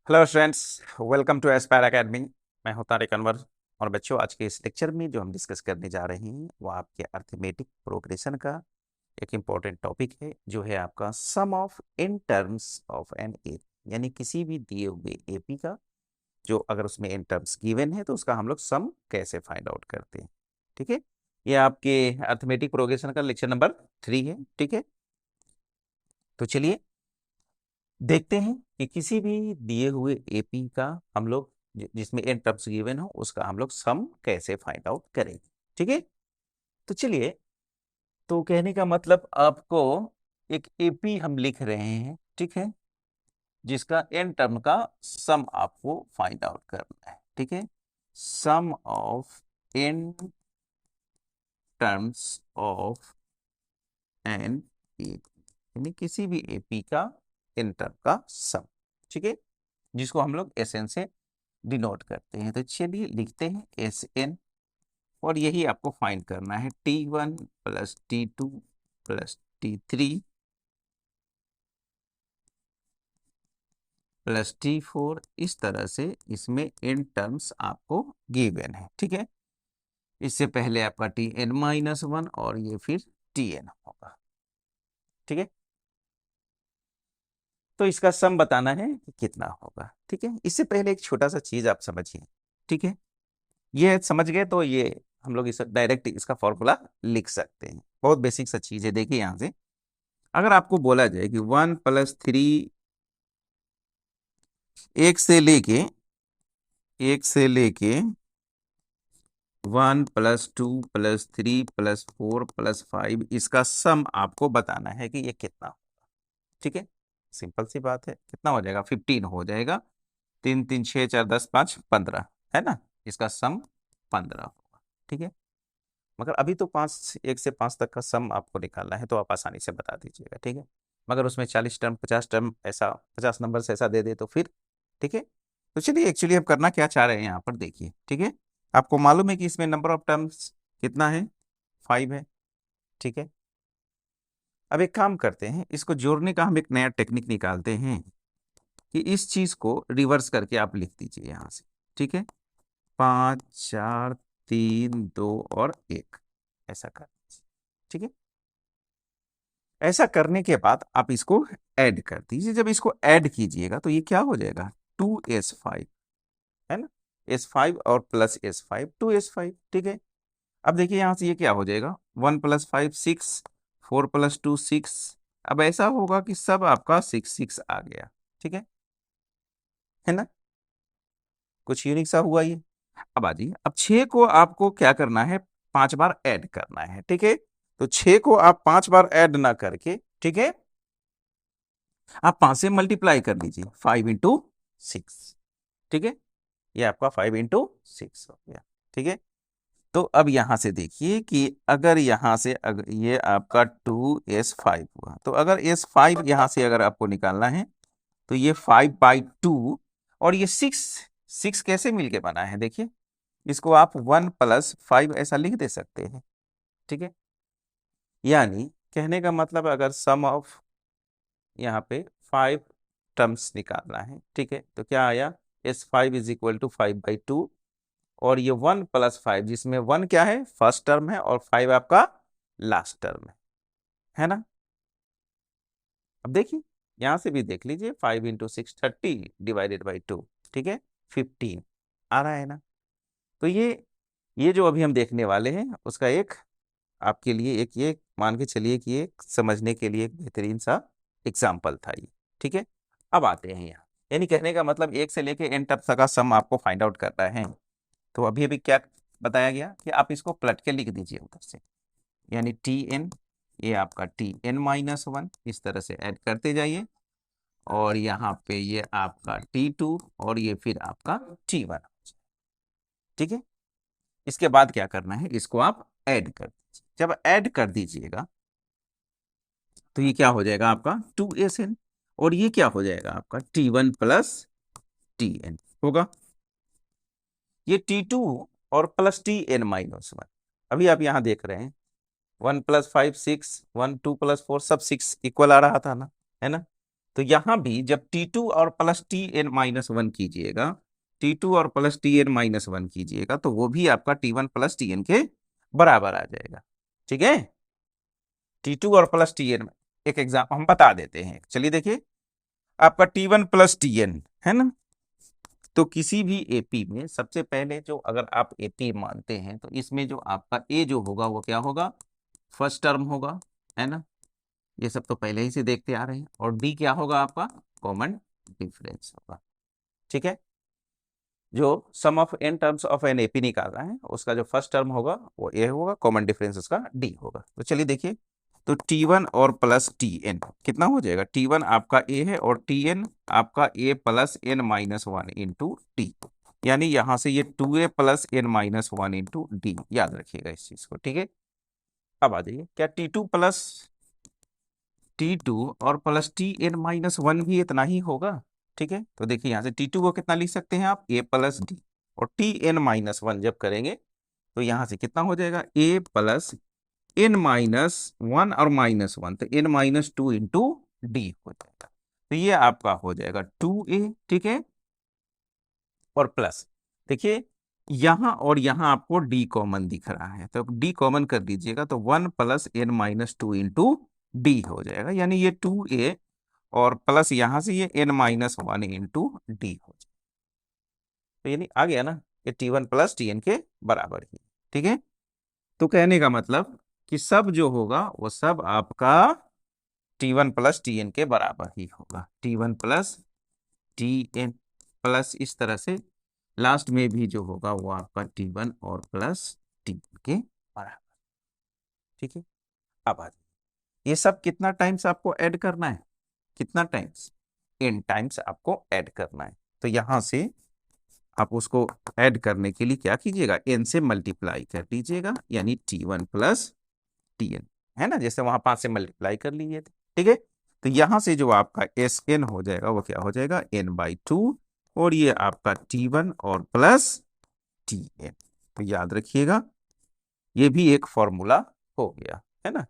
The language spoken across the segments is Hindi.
Hello students, welcome to Aspire Academy. मैं हूं तारिक अनवर। और बच्चों, आज के इस लेक्चर में जो हम डिस्कस करने जा रहे हैं वो आपके अर्थमेटिक प्रोग्रेशन का एक इम्पॉर्टेंट टॉपिक है, जो है आपका sum of n terms of an A, यानी किसी भी दिए हुए एपी का जो अगर उसमें इन टर्म्स गिवन है तो उसका हम लोग सम कैसे फाइंड आउट करते हैं। ठीक है, ये आपके अर्थमेटिक प्रोग्रेशन का लेक्चर नंबर 3 है। ठीक है, तो चलिए देखते हैं कि किसी भी दिए हुए एपी का हम लोग जिसमें एन टर्म्स गिवन हो उसका हम लोग सम कैसे फाइंड आउट करेंगे। ठीक है, तो चलिए, तो कहने का मतलब आपको एक एपी हम लिख रहे हैं, ठीक है, जिसका एन टर्म का सम आपको फाइंड आउट करना है। ठीक है, sum of n terms of N AP, यानी किसी भी एपी का एन टर्म का सम। ठीक है, जिसको हम लोग एस एन से डिनोट करते हैं। तो चलिए लिखते हैं एस एन, और यही आपको फाइंड करना है T1 plus T2 plus T3 plus T4। इस तरह से इसमें इन टर्म्स आपको गिवन है। ठीक है, इससे पहले आपका Tn-1 और ये फिर Tn होगा। ठीक है, तो इसका सम बताना है कि कितना होगा। ठीक है, इससे पहले एक छोटा सा चीज आप समझिए। ठीक है, ये समझ गए तो ये हम लोग इस डायरेक्ट इसका फॉर्मूला लिख सकते हैं। बहुत बेसिक सा चीज है। देखिए यहां से अगर आपको बोला जाए कि 1+3, एक से लेके एक से लेके 1+2+3+4+5, इसका सम आपको बताना है कि ये कितना होगा। ठीक है, सिंपल सी बात है। कितना हो जाएगा? 15 हो जाएगा। 3 3 6 4 10 5 15 है ना, इसका सम 15 होगा। ठीक है, मगर अभी तो 5, 1 से 5 तक का सम आपको निकालना है तो आप आसानी से बता दीजिएगा। ठीक है, मगर उसमें 40 टर्म 50 टर्म ऐसा 50 नंबर से ऐसा दे दे तो फिर। ठीक है, तो चलिए एक्चुअली हम करना क्या चाह रहे हैं यहाँ पर देखिए। ठीक है, आपको मालूम है कि इसमें नंबर ऑफ टर्म्स कितना है? 5 है। ठीक है, अब एक काम करते हैं, इसको जोड़ने का हम एक नया टेक्निक निकालते हैं कि इस चीज को रिवर्स करके आप लिख दीजिए यहाँ से। ठीक है, 5 4 3 2 और 1, ऐसा कर दीजिए। ठीक है, ऐसा करने के बाद आप इसको ऐड कर दीजिए। जब इसको ऐड कीजिएगा तो ये क्या हो जाएगा? 2s5, है ना, s5 और प्लस s5, 2s5। ठीक है, अब देखिए यहां से ये क्या हो जाएगा? 1+5 6, 4+2 6। अब ऐसा होगा कि सब आपका 6 6 आ गया। ठीक है ना, कुछ यूनिक सा हुआ ये। अब आ जाइए, अब 6 को आपको क्या करना है? 5 बार ऐड करना है। ठीक है, तो 6 को आप 5 बार ऐड ना करके, ठीक है, आप 5 से मल्टीप्लाई कर लीजिए, 5 × 6। ठीक है, ये आपका 5 × 6 हो गया। ठीक है, तो अब यहां से देखिए कि अगर यहां से अगर ये आपका 2s5 हुआ, तो अगर s5 यहां से अगर आपको निकालना है तो ये 5/2, और ये 6 6 कैसे मिलके बना है? देखिए, इसको आप 1+5 ऐसा लिख दे सकते हैं। ठीक है, यानी कहने का मतलब अगर सम ऑफ यहाँ पे 5 टर्म्स निकालना है, ठीक है, तो क्या आया? s5 = 5/2, और ये 1+5, जिसमें 1 क्या है? फर्स्ट टर्म है, और 5 आपका लास्ट टर्म है ना। अब देखिए यहां से भी देख लीजिए, 5 × 6 30 / 2, ठीक है, 15 आ रहा है ना। तो ये जो अभी हम देखने वाले हैं उसका एक आपके लिए एक ये मान के चलिए कि ये समझने के लिए एक बेहतरीन सा एग्जाम्पल था ये। ठीक है, अब आते हैं यहाँ, यानी कहने का मतलब 1 से लेके n तक का सम आपको फाइंड आउट करना है। तो अभी अभी क्या बताया गया कि आप इसको पलट के लिख दीजिए उधर से, यानी Tn, ये आपका Tn-1 इस तरह से ऐड करते जाइए, और यहाँ पे ये आपका T2 और ये फिर आपका T1। ठीक है, इसके बाद क्या करना है? इसको आप ऐड कर दीजिए। जब ऐड कर दीजिएगा तो ये क्या हो जाएगा? आपका 2sn, और ये क्या हो जाएगा? आपका T1 प्लस Tn होगा। ये T2 और प्लस Tn-1, अभी आप यहां देख रहे हैं 1+5 6, 1 2+4 सब 6 इक्वल आ रहा था ना, है ना। तो यहां भी जब T2 और प्लस Tn-1 कीजिएगा, T2 और प्लस Tn-1 कीजिएगा, तो वो भी आपका T1 प्लस Tn के बराबर आ जाएगा। ठीक है, T2 और प्लस Tn, एक एग्जाम्पल हम बता देते हैं। चलिए देखिए, आपका T1 प्लस Tn है ना, तो किसी भी एपी में सबसे पहले जो, अगर आप एपी मानते हैं, तो इसमें जो आपका ए जो होगा वो क्या होगा, फर्स्ट टर्म होगा, है ना, ये सब तो पहले ही से देखते आ रहे हैं। और डी क्या होगा आपका, कॉमन डिफरेंस होगा। ठीक है, जो sum of n terms of N AP निकालना है, उसका जो फर्स्ट टर्म होगा वो ए होगा, कॉमन डिफरेंस उसका डी होगा। तो चलिए देखिए, तो T1 और प्लस Tn कितना हो जाएगा, T1 आपका ए है और Tn आपका ए प्लस n-1 इंटू टी, यानी यहां से ये 2a plus n-1 into D, याद रखिएगा इस चीज को। ठीक है, अब आ जाइए, क्या T2 और प्लस Tn-1 भी इतना ही होगा। ठीक है, तो देखिए यहां से T2 को कितना लिख सकते हैं आप, a प्लस डी, और Tn-1 जब करेंगे तो यहां से कितना हो जाएगा, a प्लस n-1 और -1, तो n-2 इंटू डी हो जाएगा। तो ये आपका हो जाएगा 2a। ठीक है, और प्लस, देखिए यहां और यहां आपको डी कॉमन दिख रहा है, तो डी कॉमन कर दीजिएगा, तो 1 प्लस n-2 इंटू डी हो जाएगा, यानी ये 2a और प्लस यहां से ये n-1 इंटू डी हो जाएगा। तो यानी आ गया ना, ये T1 प्लस Tn के बराबर ही। ठीक है, तो कहने का मतलब कि सब जो होगा वो सब आपका T1 प्लस Tn के बराबर ही होगा, T1 प्लस Tn प्लस इस तरह से लास्ट में भी जो होगा वो आपका T1 और प्लस Tn के बराबर। ठीक है, अब आ जाइए, ये सब कितना टाइम्स आपको ऐड करना है, कितना टाइम्स, n टाइम्स आपको ऐड करना है। तो यहां से आप उसको ऐड करने के लिए क्या कीजिएगा, n से मल्टीप्लाई कर दीजिएगा, यानी T1 प्लस Tn, है ना, जैसे वहां 5 से मल्टीप्लाई कर लीजिए थे। ठीक है, तो यहां से जो आपका Sn हो जाएगा वो क्या हो जाएगा, n/2, और ये आपका T1 और प्लस Tn। तो याद रखिएगा, ये भी एक फॉर्मूला हो गया, है ना,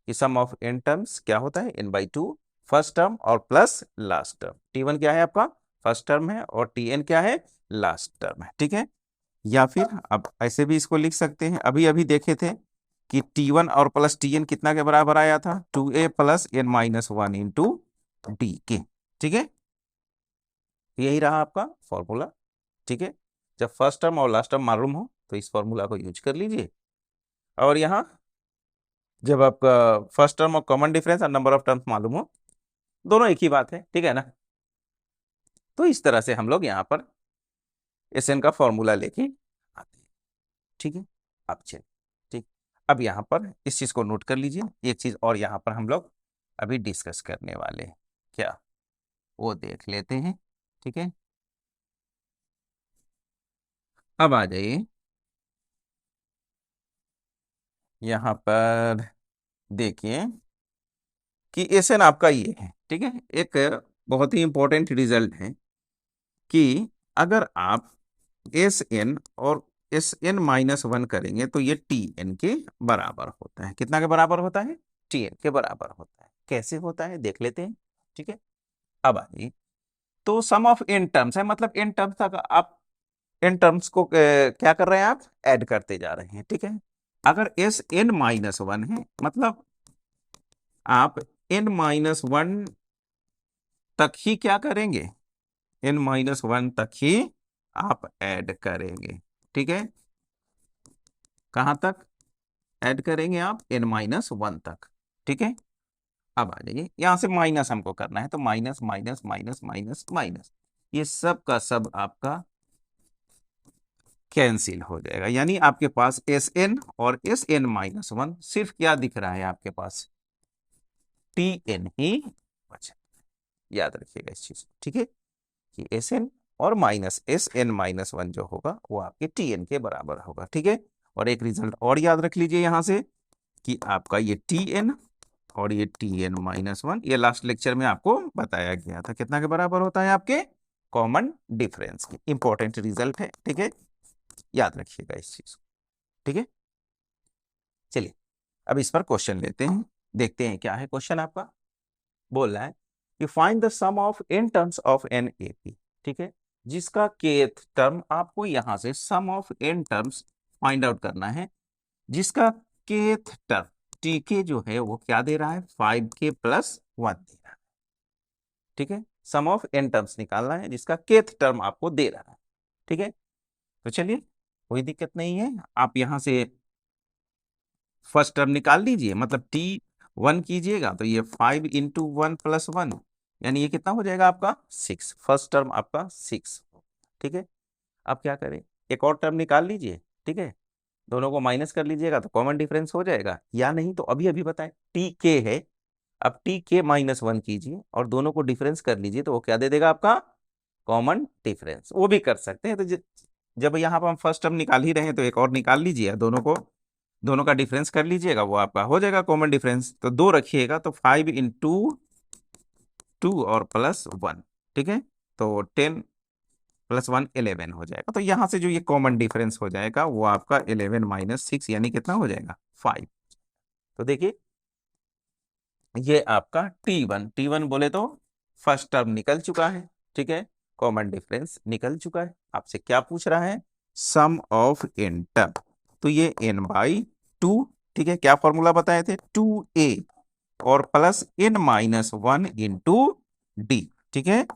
कि सम ऑफ n टर्म्स क्या होता है, n/2 फर्स्ट टर्म और प्लस लास्ट टर्म। T1 क्या है आपका फर्स्ट टर्म है और Tn क्या है, लास्ट टर्म है। ठीक है, या फिर अब ऐसे भी इसको लिख सकते हैं, अभी अभी देखे थे कि T1 और प्लस Tn कितना के बराबर आया था, 2a plus n-1 into D के। ठीक है, यही रहा आपका फॉर्मूला। ठीक है, जब फर्स्ट टर्म और लास्ट टर्म मालूम हो तो इस फॉर्मूला को यूज कर लीजिए, और यहाँ जब आपका फर्स्ट टर्म और कॉमन डिफरेंस और नंबर ऑफ टर्म्स मालूम हो, दोनों एक ही बात है। ठीक है ना, तो इस तरह से हम लोग यहाँ पर Sn का फॉर्मूला लेके आते हैं। ठीक है, अब चलिए, ठीक, अब यहाँ पर इस चीज को नोट कर लीजिए, एक चीज और यहाँ पर हम लोग अभी डिस्कस करने वाले हैं, क्या वो देख लेते हैं। ठीक है, अब आ जाइए यहाँ पर, देखिए कि Sn आपका ये है। ठीक है, एक बहुत ही इंपॉर्टेंट रिजल्ट है कि अगर आप Sn और Sn-1 करेंगे तो ये Tn के बराबर होता है। कितना के बराबर होता है, Tn के बराबर होता है। कैसे होता है देख लेते हैं। ठीक है, अब आइए, तो सम ऑफ n टर्म्स है, मतलब n टर्म्स तक आप n टर्म्स को क्या कर रहे हैं, आप ऐड करते जा रहे हैं। ठीक है, अगर Sn-1 है, मतलब आप n-1 तक ही क्या करेंगे, n-1 तक ही आप ऐड करेंगे। ठीक है, कहां तक ऐड करेंगे आप, n-1 तक। ठीक है, अब आ जाइए, यहां से माइनस हमको करना है, तो minus minus minus minus minus, ये सब का सब आपका कैंसिल हो जाएगा, यानी आपके पास Sn और Sn-1 सिर्फ क्या दिख रहा है आपके पास, Tn ही बचा। याद रखिएगा इस चीज को। ठीक है, कि Sn और माइनस Sn-1 जो होगा वो आपके Tn के बराबर होगा। ठीक है, और एक रिजल्ट और याद रख लीजिए यहां से, कि आपका ये Tn और ये Tn-1, ये लास्ट लेक्चर में आपको बताया गया था कितना के बराबर होता है, आपके कॉमन डिफरेंस के। इंपॉर्टेंट रिजल्ट है। ठीक है, याद रखिएगा इस चीज को। ठीक है, चलिए अब इस पर क्वेश्चन लेते हैं, देखते हैं क्या है क्वेश्चन आपका। बोल रहा है कि find the sum of n terms of N AP, ठीक है, जिसका kth टर्म आपको यहां से sum of n terms find out करना है, जिसका kth टर्म tk जो है वो क्या दे रहा है 5k प्लस 1 दे रहा है, ठीक है, सम ऑफ n टर्म्स निकालना है जिसका kth टर्म आपको दे रहा है, ठीक है। तो चलिए कोई दिक्कत नहीं है, आप यहां से फर्स्ट टर्म निकाल लीजिए, मतलब t1 कीजिएगा तो ये 5 इंटू 1 + 1, यानी ये कितना हो जाएगा आपका 6, फर्स्ट टर्म आपका 6, ठीक है। अब क्या करें, एक और टर्म निकाल लीजिए, ठीक है, दोनों को माइनस कर लीजिएगा तो कॉमन डिफरेंस हो जाएगा, या नहीं तो अभी अभी बताएं टी के है, अब टी के -1 कीजिए और दोनों को डिफरेंस कर लीजिए तो वो क्या दे देगा आपका कॉमन डिफरेंस, वो भी कर सकते हैं। तो जब यहाँ पर हम फर्स्ट टर्म निकाल ही रहे हैं तो एक और निकाल लीजिए, दोनों का डिफरेंस कर लीजिएगा, वो आपका हो जाएगा कॉमन डिफरेंस। तो 2 रखिएगा तो 5 इंटू 2 और +1, ठीक है, तो 10 + 1 11 हो जाएगा। तो यहां से जो ये कॉमन डिफरेंस हो जाएगा वो आपका 11 - 6 यानी कितना हो जाएगा 5। तो देखिए ये आपका T1 बोले तो फर्स्ट टर्म निकल चुका है, ठीक है, कॉमन डिफरेंस निकल चुका है। आपसे क्या पूछ रहा है, सम ऑफ n टर्म, तो ये n/2, ठीक है, क्या फॉर्मूला बताए थे 2a और प्लस n-1 इंटू डी, ठीक है।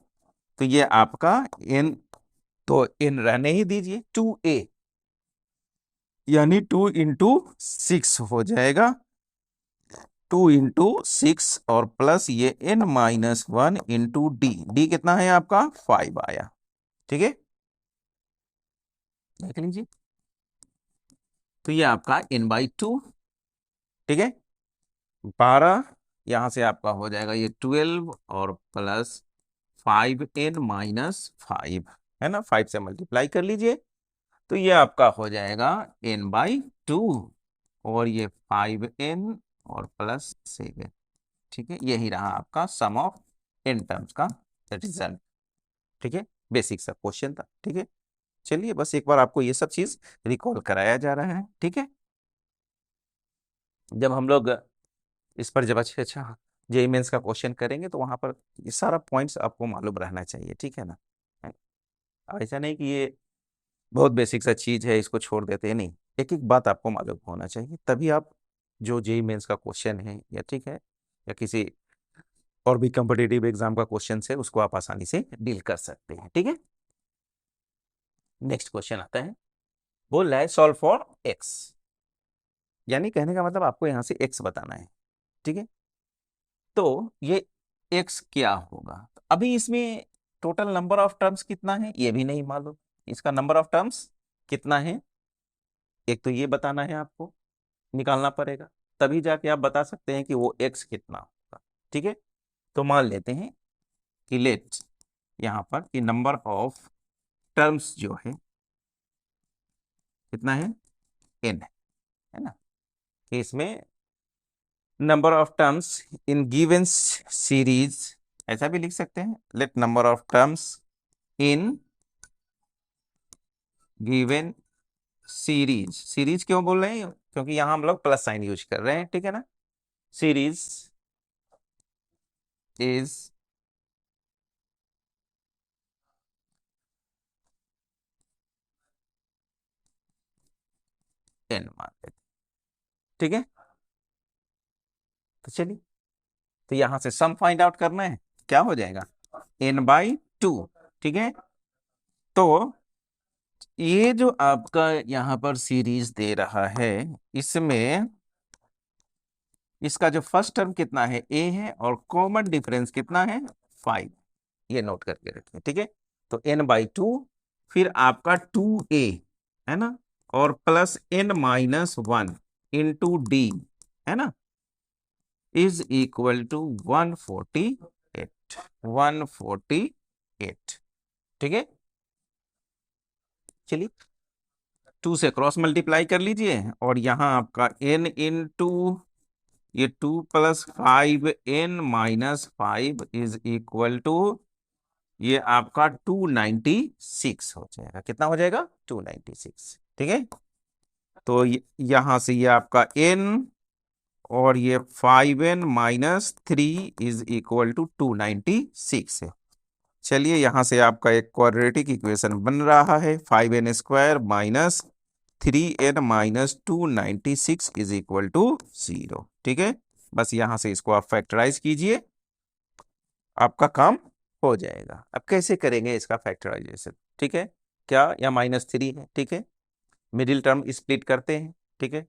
तो ये आपका n, तो n रहने ही दीजिए 2a, यानी 2 इंटू 6 हो जाएगा, 2 इंटू 6 और प्लस ये n-1 इंटू डी, डी कितना है आपका 5 आया, ठीक है, देख लीजिए। तो ये आपका n/2, ठीक है, 12, यहां से आपका हो जाएगा ये 12 और प्लस 5n-5, है ना, 5 से मल्टीप्लाई कर लीजिए तो ये आपका हो जाएगा n/2 और ये 5n और प्लस 7, ठीक है, यही रहा आपका सम ऑफ n टर्म्स का रिजल्ट, ठीक है, बेसिक सा क्वेश्चन था, ठीक है। चलिए बस एक बार आपको ये सब चीज रिकॉल कराया जा रहा है, ठीक है। जब हम लोग इस पर जब अच्छे अच्छा जेईई मेंस का क्वेश्चन करेंगे तो वहां पर ये सारा पॉइंट्स आपको मालूम रहना चाहिए, ठीक है ना। ऐसा नहीं कि ये बहुत बेसिक सा चीज है इसको छोड़ देते हैं, नहीं, एक एक बात आपको मालूम होना चाहिए, तभी आप जो जेईई मेंस का क्वेश्चन है या ठीक है या किसी और भी कॉम्पिटिटिव एग्जाम का क्वेश्चन है उसको आप आसानी से डील कर सकते हैं, ठीक है। नेक्स्ट क्वेश्चन आता है, बोल रहा है सॉल्व फॉर एक्स, यानी कहने का मतलब आपको यहां से एक्स बताना है, ठीक है। तो ये एक्स क्या होगा, तो अभी इसमें टोटल नंबर ऑफ टर्म्स कितना है ये भी नहीं मालूम, इसका नंबर ऑफ टर्म्स कितना है एक तो ये बताना है, आपको निकालना पड़ेगा, तभी जाके आप बता सकते हैं कि वो एक्स कितना होगा, ठीक है। तो मान लेते हैं कि लेट यहां पर कि नंबर ऑफ टर्म्स जो है कितना है n है ना, कि इसमें number of terms in given series, ऐसा भी लिख सकते हैं, let number of terms in given series, series क्यों बोल रहे हैं क्योंकि यहां हम लोग प्लस साइन यूज कर रहे हैं, ठीक है ना, सीरीज इज n मान लेते, ठीक है। तो चलिए, तो यहां से सम फाइंड आउट करना है, क्या हो जाएगा n/2, ठीक है। तो ये जो आपका यहां पर सीरीज दे रहा है इसमें इसका जो फर्स्ट टर्म कितना है a है और कॉमन डिफरेंस कितना है 5, ये नोट करके रखिए, ठीक है। तो n/2 फिर आपका 2a है ना और प्लस n-1 इंटू डी है ना इज इक्वल टू 148, ठीक है। चलिए 2 से क्रॉस मल्टीप्लाई कर लीजिए और यहां आपका n इंटू ये 2 + 5n-5 इज इक्वल टू ये आपका 296 हो जाएगा, कितना हो जाएगा 296, ठीक है। तो यहां से ये आपका n और ये 5n minus 3 is equal to 296 है। चलिए यहां से आपका एक क्वाड्रेटिक इक्वेशन बन रहा है, 5n square minus 3n minus 296 is equal to 0। ठीक है, बस यहां से इसको आप फैक्टराइज कीजिए, आपका काम हो जाएगा। अब कैसे करेंगे इसका फैक्टराइजेशन? ठीक है, क्या या -3 है, ठीक है, मिडिल टर्म स्प्लिट करते हैं। ठीक है,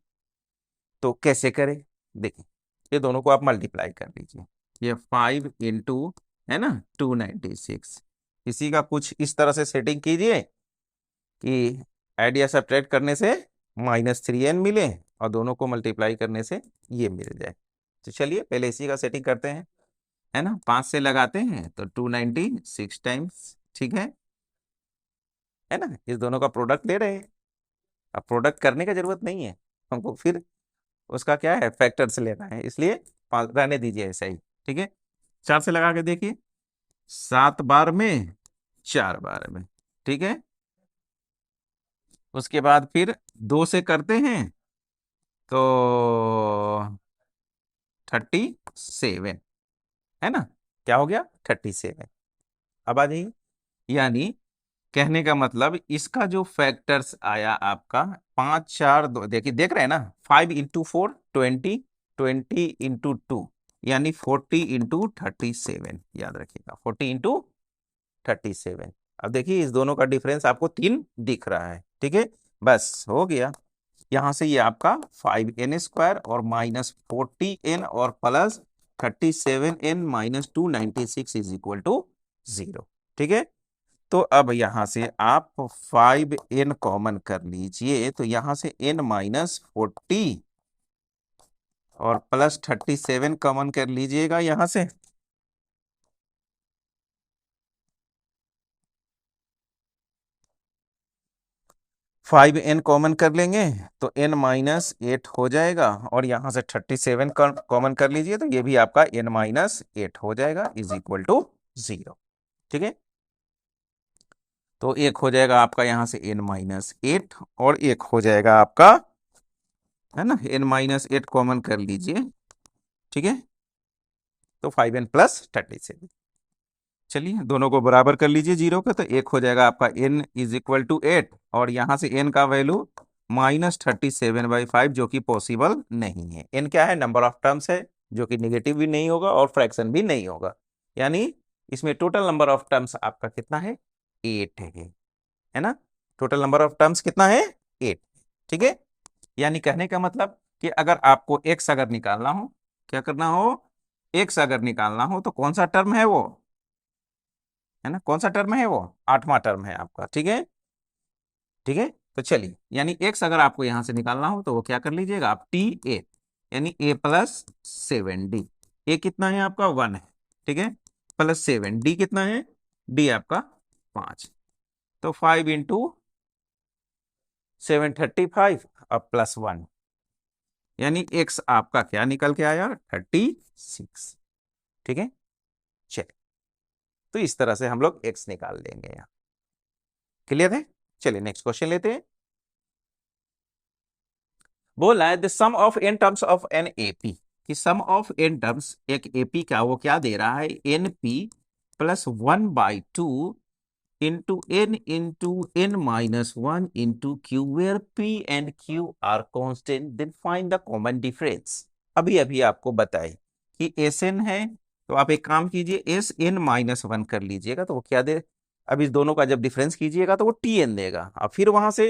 तो कैसे करें? देखिए, ये दोनों को आप मल्टीप्लाई कर लीजिए, ये 5 इंटू है ना 296, इसी का कुछ इस तरह से सेटिंग कीजिए कि आइडिया सब्ट्रैक्ट करने से -3n मिले और दोनों को मल्टीप्लाई करने से ये मिल जाए। तो चलिए पहले इसी का सेटिंग करते हैं, है ना, 5 से लगाते हैं तो 296 टाइम्स, ठीक है ना, इस दोनों का प्रोडक्ट ले रहे हैं। अब प्रोडक्ट करने का जरूरत नहीं है हमको, फिर उसका क्या है फैक्टर से लेना है, इसलिए रहने दीजिए ऐसा ही। ठीक है, 4 से लगा के देखिए, 7 बार में 4 बार में, ठीक है, उसके बाद फिर 2 से करते हैं तो 37, है ना, क्या हो गया 37। अब आ जाइए, यानी कहने का मतलब इसका जो फैक्टर्स आया आपका 5 4 2, देखिए देख रहे हैं ना, 5 इंटू 4 20, 20 इंटू 2 यानी 40 इंटू 37, याद रखिएगा 40 इंटू 37। अब देखिए इस दोनों का डिफरेंस आपको 3 दिख रहा है। ठीक है, बस हो गया। यहां से ये आपका 5n स्क्वायर और -40n और plus 37n minus 296 is equal to 0। ठीक है, तो अब यहां से आप 5n कॉमन कर लीजिए, तो यहां से n -40 और प्लस 37 कॉमन कर लीजिएगा यहां से, 5n कॉमन कर लेंगे तो n -8 हो जाएगा, और यहां से 37 कॉमन कर लीजिए तो ये भी आपका n -8 हो जाएगा इज इक्वल टू 0। ठीक है, तो एक हो जाएगा आपका यहां से n -8 और एक हो जाएगा आपका, है ना, n -8 कॉमन कर लीजिए। ठीक है, तो 5n प्लस 37, चलिए दोनों को बराबर कर लीजिए 0 का, तो एक हो जाएगा आपका n इज इक्वल टू 8 और यहां से n का वैल्यू -37/5 जो कि पॉसिबल नहीं है। n क्या है, नंबर ऑफ टर्म्स है, जो कि नेगेटिव भी नहीं होगा और फ्रैक्शन भी नहीं होगा, यानी इसमें टोटल नंबर ऑफ टर्म्स आपका कितना है 8 है ना, टोटल नंबर ऑफ टर्म्स कितना है 8। ठीक है, यानी कहने का मतलब कि अगर आपको x अगर निकालना हो, क्या करना हो, x अगर निकालना हो तो कौन सा टर्म है वो, है ना, कौन सा टर्म है वो, 8वां टर्म है आपका। ठीक है, ठीक है, तो चलिए, यानी x अगर आपको यहां से निकालना हो तो वो क्या कर लीजिएगा आप t8, यानी a प्लस 7d, a कितना है आपका 1 है, ठीक है, प्लस 7, d कितना है, d आपका 5, तो 5 इंटू 735 और प्लस 1, यानी x आपका क्या निकल के आया 36। ठीक है, चलिए, तो इस तरह से हम लोग x निकाल लेंगे यहाँ। क्लियर है, चलिए नेक्स्ट क्वेश्चन लेते हैं। बोला है the sum of n terms of N AP, कि सम ऑफ n टर्म्स एक एपी का वो क्या दे रहा है, np plus 1/2 into n into n -1 into q, where p and q are constant, then find the common difference. अभी अभी आपको बताए कि Sn है, तो आप एक काम कीजिए Sn -1 कर लीजिएगा, तो वो क्या दे, अब इस दोनों का जब डिफरेंस कीजिएगा तो वो Tn देगा, अब फिर वहां से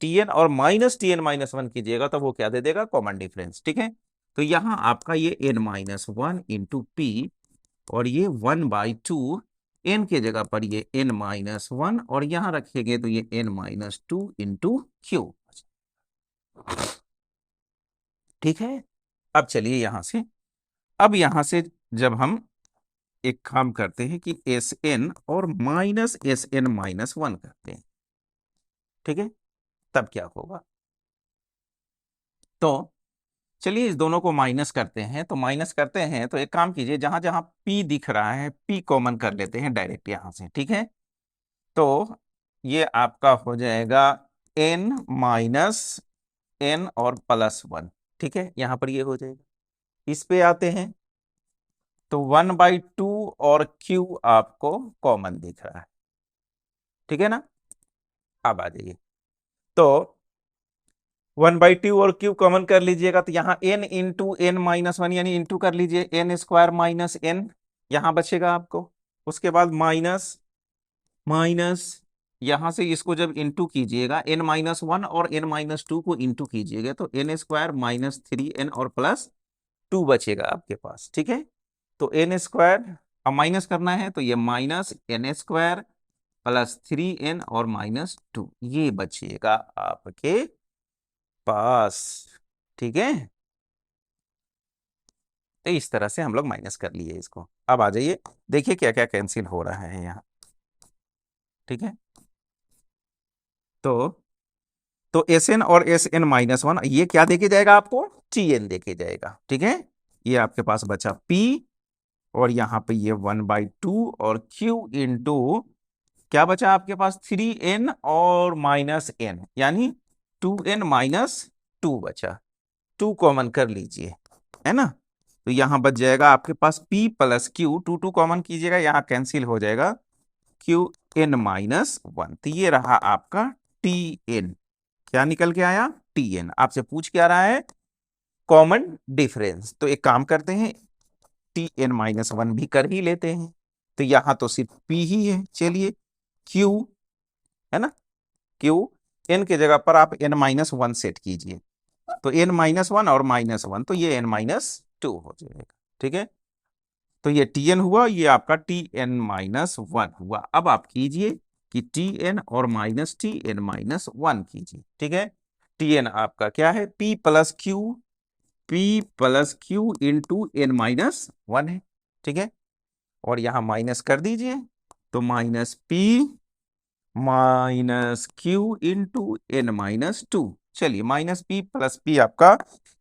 Tn और -Tn -1 कीजिएगा तो वो क्या दे देगा, कॉमन डिफरेंस। ठीक है, तो यहाँ आपका ये n -1 इंटू p और ये 1/2, n के जगह पर ये n -1 और यहां रखेंगे तो ये n -2 इंटू q। ठीक है, अब चलिए यहां से, अब यहां से जब हम एक काम करते हैं कि Sn और -Sn -1 करते हैं, ठीक है, तब क्या होगा, तो चलिए इस दोनों को माइनस करते हैं, तो माइनस करते हैं तो एक काम कीजिए, जहां जहां p दिख रहा है p कॉमन कर लेते हैं डायरेक्ट यहां से। ठीक है, तो ये आपका हो जाएगा n -n और +1, ठीक है, यहां पर ये हो जाएगा। इस पे आते हैं तो 1/2 और Q आपको कॉमन दिख रहा है, ठीक है ना। अब आ जाइए, तो 1/2 और Q कॉमन कर लीजिएगा, तो यहाँ n into n minus one यानी इंटू कर लीजिए, n स्क्वायर माइनस n यहां बचेगा आपको। उसके बाद माइनस माइनस यहां से इसको जब इंटू कीजिएगा n-1 और n-2 को इंटू कीजिएगा तो n स्क्वायर माइनस 3n और प्लस 2 बचेगा आपके पास, ठीक है। तो n स्क्वायर अब माइनस करना है तो ये minus n square plus 3n और -2 ये बचिएगा आपके पास, ठीक है। तो इस तरह से हम लोग माइनस कर लिए इसको। अब आ जाइए, देखिए क्या क्या कैंसिल हो रहा है यहाँ, ठीक है। तो एस एन और Sn-1 ये क्या देके जाएगा आपको, Tn देके जाएगा, ठीक है। ये आपके पास बचा P और यहाँ पे ये 1/2 और Q इंटू क्या बचा आपके पास 3n और -n यानी 2n-2 बचा, 2 कॉमन कर लीजिए, है ना। तो यहां बच जाएगा आपके पास P प्लस Q, 2 कॉमन कीजिएगा यहाँ कैंसिल हो जाएगा, Qn-1। तो ये रहा आपका Tn, क्या निकल के आया Tn। आपसे पूछ क्या रहा है, कॉमन डिफरेंस। तो एक काम करते हैं Tn-1 भी कर ही लेते हैं, तो यहां तो सिर्फ P ही है, चलिए Q है ना, Q n के जगह पर आप n-1 सेट कीजिए, तो n-1 और -1 तो ये n-2 हो जाएगा, ठीक है। तो ये Tn हुआ, ये आपका Tn-1 हुआ। अब आप कीजिए कि Tn और Tn-1 कीजिए, ठीक है। Tn आपका क्या है, P plus Q into n-1 है, ठीक है। और यहां माइनस कर दीजिए, तो -P -Q इंटू n-2। चलिए -P प्लस P आपका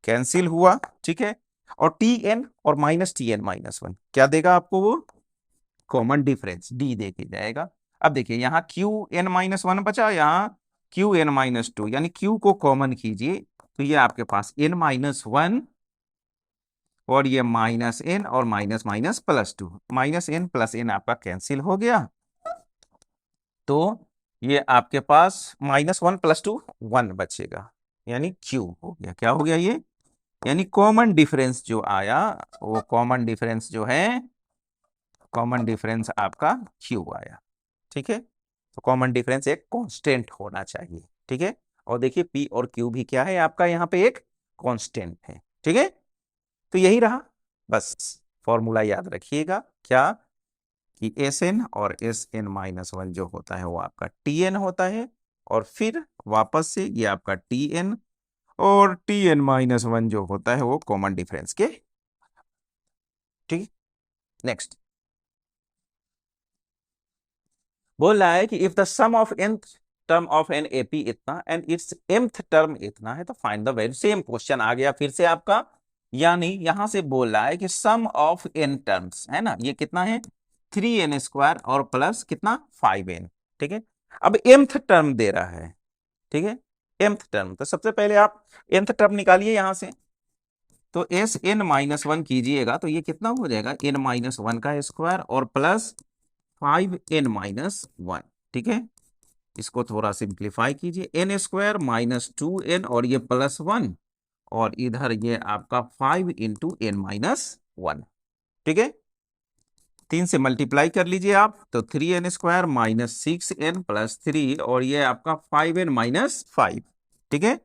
कैंसिल हुआ, ठीक है। और Tn और Tn-1 क्या देगा आपको, वो कॉमन डिफरेंस D देके जाएगा। अब देखिए यहाँ Qn-1 बचा, यहाँ Qn-2 यानी Q को कॉमन कीजिए, तो ये आपके पास n-1 और ये -n और माइनस माइनस +2, -n + n आपका कैंसिल हो गया। तो ये आपके पास -1 + 2 1 बचेगा, यानी Q हो गया, क्या हो गया ये, यानी कॉमन डिफरेंस जो आया वो कॉमन डिफरेंस जो है, कॉमन डिफरेंस आपका Q आया, ठीक है। तो कॉमन डिफरेंस एक कांस्टेंट होना चाहिए, ठीक है। और देखिए P और Q भी क्या है आपका यहाँ पे एक कांस्टेंट है, ठीक है। तो यही रहा, बस फॉर्मूला याद रखिएगा क्या, कि Sn और Sn-1 जो होता है वो आपका Tn होता है, और फिर वापस से ये आपका Tn और Tn-1 जो होता है वो कॉमन डिफरेंस के, ठीक। नेक्स्ट बोल रहा है कि if the sum of nth term of N AP इतना एंड इट्स mth टर्म इतना है तो find the value. Same question आ गया फिर से आपका, यानी यहां से बोल रहा है कि सम ऑफ n टर्म्स है ना, ये कितना है 3n² और प्लस कितना 5n, ठीक है। अब mth टर्म दे रहा है, ठीक है, mth टर्म। तो सबसे पहले आप nth टर्म निकालिए यहां से, तो Sn-1 कीजिएगा तो ये कितना हो जाएगा n-1 का स्क्वायर और प्लस 5n-1, ठीक है। इसको थोड़ा सिंप्लीफाई कीजिए, n² -2n और ये +1 और इधर ये आपका 5 इंटू n-1, ठीक है। 3 से मल्टीप्लाई कर लीजिए आप, तो 3n² -6n + 3 और ये आपका 5n-5, ठीक है।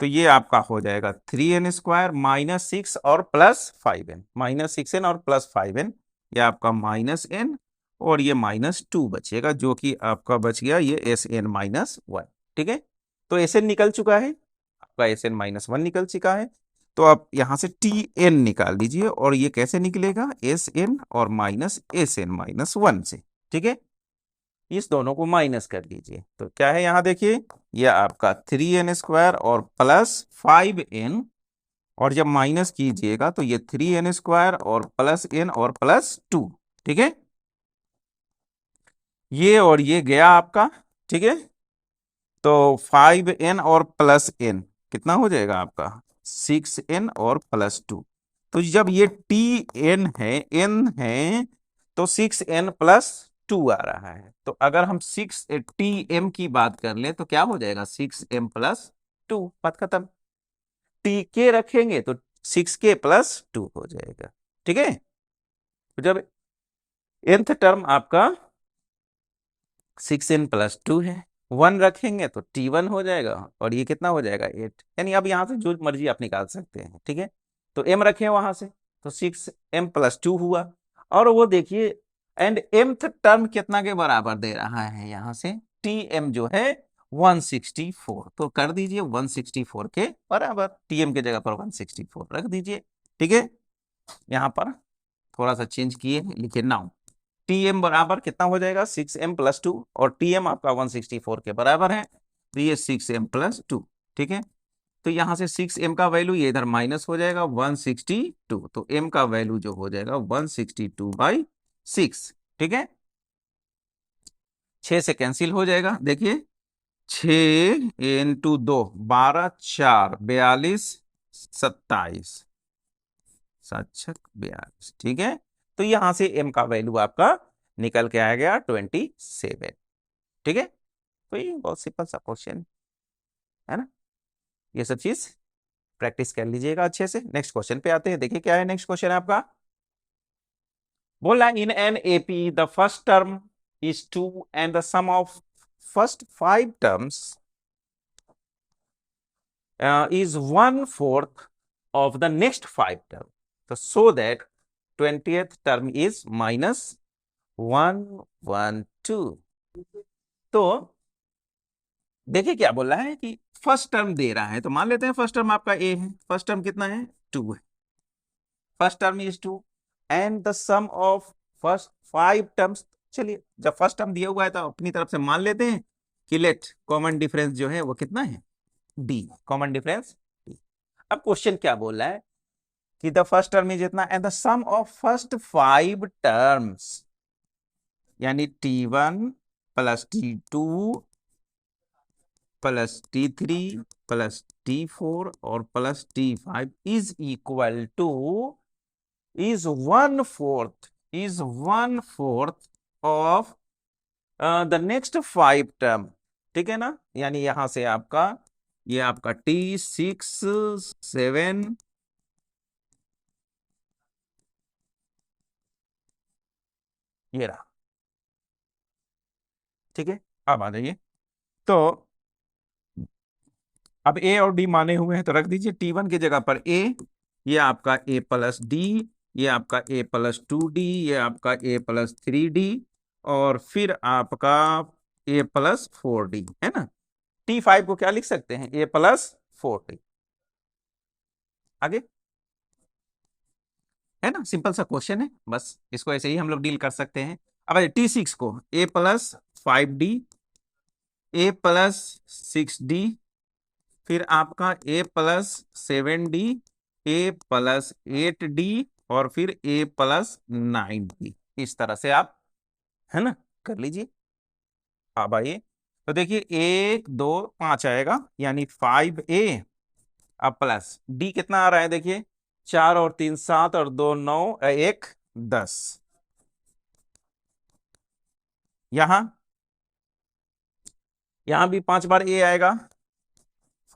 तो ये आपका हो जाएगा 3n² -6 और +5n, -6n और +5n, ये आपका -n और ये -2 बचेगा, जो कि आपका बच गया ये Sn-1, ठीक है। तो Sn निकल चुका है आपका, Sn-1 निकल चुका है। तो आप यहां से Tn निकाल दीजिए, और ये कैसे निकलेगा, Sn और Sn-1 से, ठीक है। इस दोनों को माइनस कर लीजिए, तो क्या है यहाँ देखिए, यह आपका 3n² और +5n, और जब माइनस कीजिएगा तो ये 3n² और +n और +2, ठीक है। ये और ये गया आपका, ठीक है। तो 5n और +n कितना हो जाएगा आपका 6n और +2। तो जब ये टी एन है, एन है, तो 6n+2 आ रहा है। तो अगर हम 6 टी एम की बात कर ले तो क्या हो जाएगा, 6m+2, बात खत्म। टी के रखेंगे तो 6k+2 हो जाएगा। ठीक है, तो जब nth टर्म आपका 6n+2 है, 1 रखेंगे तो T1 हो जाएगा, और ये कितना हो जाएगा, 8। यानी अब यहां से जो मर्जी आप निकाल सकते हैं। ठीक है, तो m रखे वहां से, तो 6m+2 हुआ। और वो देखिए, एंड mth टर्म कितना के बराबर दे रहा है यहां से, Tm जो है 164, तो कर दीजिए 164 के बराबर, Tm के जगह पर 164 रख दीजिए। ठीक है, यहां पर थोड़ा सा चेंज किए, लिखिए नाउ टीएम बराबर कितना हो जाएगा, 6m+2, और टीएम आपका 164 के बराबर है, तो ये 6m+2। ठीक है, तो यहां से 6m का वैल्यू ये इधर माइनस हो जाएगा 162, तो m का वैल्यू जो हो जाएगा 162/6। ठीक है, 6 से कैंसिल हो जाएगा, देखिए 6 × 2 12, 4 42, 27, 7×6 = 42। ठीक है, तो यहां से m का वैल्यू आपका निकल के आ गया 27। ठीक है, तो ये बहुत सिंपल सा क्वेश्चन है ना, ये सब चीज प्रैक्टिस कर लीजिएगा अच्छे से। नेक्स्ट क्वेश्चन पे आते हैं, देखिए क्या है नेक्स्ट क्वेश्चन है आपका। बोला in an AP the first term is 2 and the sum of first 5 terms is 1/4 of the next 5 term. So that 20th term is -112। तो देखिए क्या बोल रहा है कि फर्स्ट टर्म दे रहा है, तो मान लेते हैं फर्स्ट टर्म आपका ए है, फर्स्ट टर्म कितना है, 2 है, first term is 2, and the sum of first 5 terms. चलिए, जब फर्स्ट टर्म दिया हुआ है तो अपनी तरफ से मान लेते हैं कि लेट कॉमन डिफरेंस जो है वो कितना है, डी, कॉमन डिफरेंस डी। अब क्वेश्चन क्या बोल रहा है कि द फर्स्ट टर्म इज इतना and the sum of first 5 terms, यानी T1 + T2 + T3 + T4 और +T5 is equal to, is 1/4 of the next 5 term. ठीक है ना, यानी यहां से आपका ये आपका T6 7 ये रहा। ठीक है, अब आ जाइए, तो अब ए और डी माने हुए हैं तो रख दीजिए T1 की जगह पर ए, ये आपका A+D, ये आपका A+2D, ये आपका A+3D, और फिर आपका A+4D, है ना। T5 को क्या लिख सकते हैं, A+4D। आगे है ना, सिंपल सा क्वेश्चन है, बस इसको ऐसे ही हम लोग डील कर सकते हैं। अब T6 को A+5D, A+6D, फिर आपका A+7D, A+8D, और फिर A+9D, इस तरह से आप, है ना, कर लीजिए। अब आइए, तो देखिए 1 2 5 आएगा, यानी 5A, अब प्लस डी कितना आ रहा है, देखिए 4 और 3 7 और 2 9, 1 10। यहां यहां भी 5 बार ए आएगा,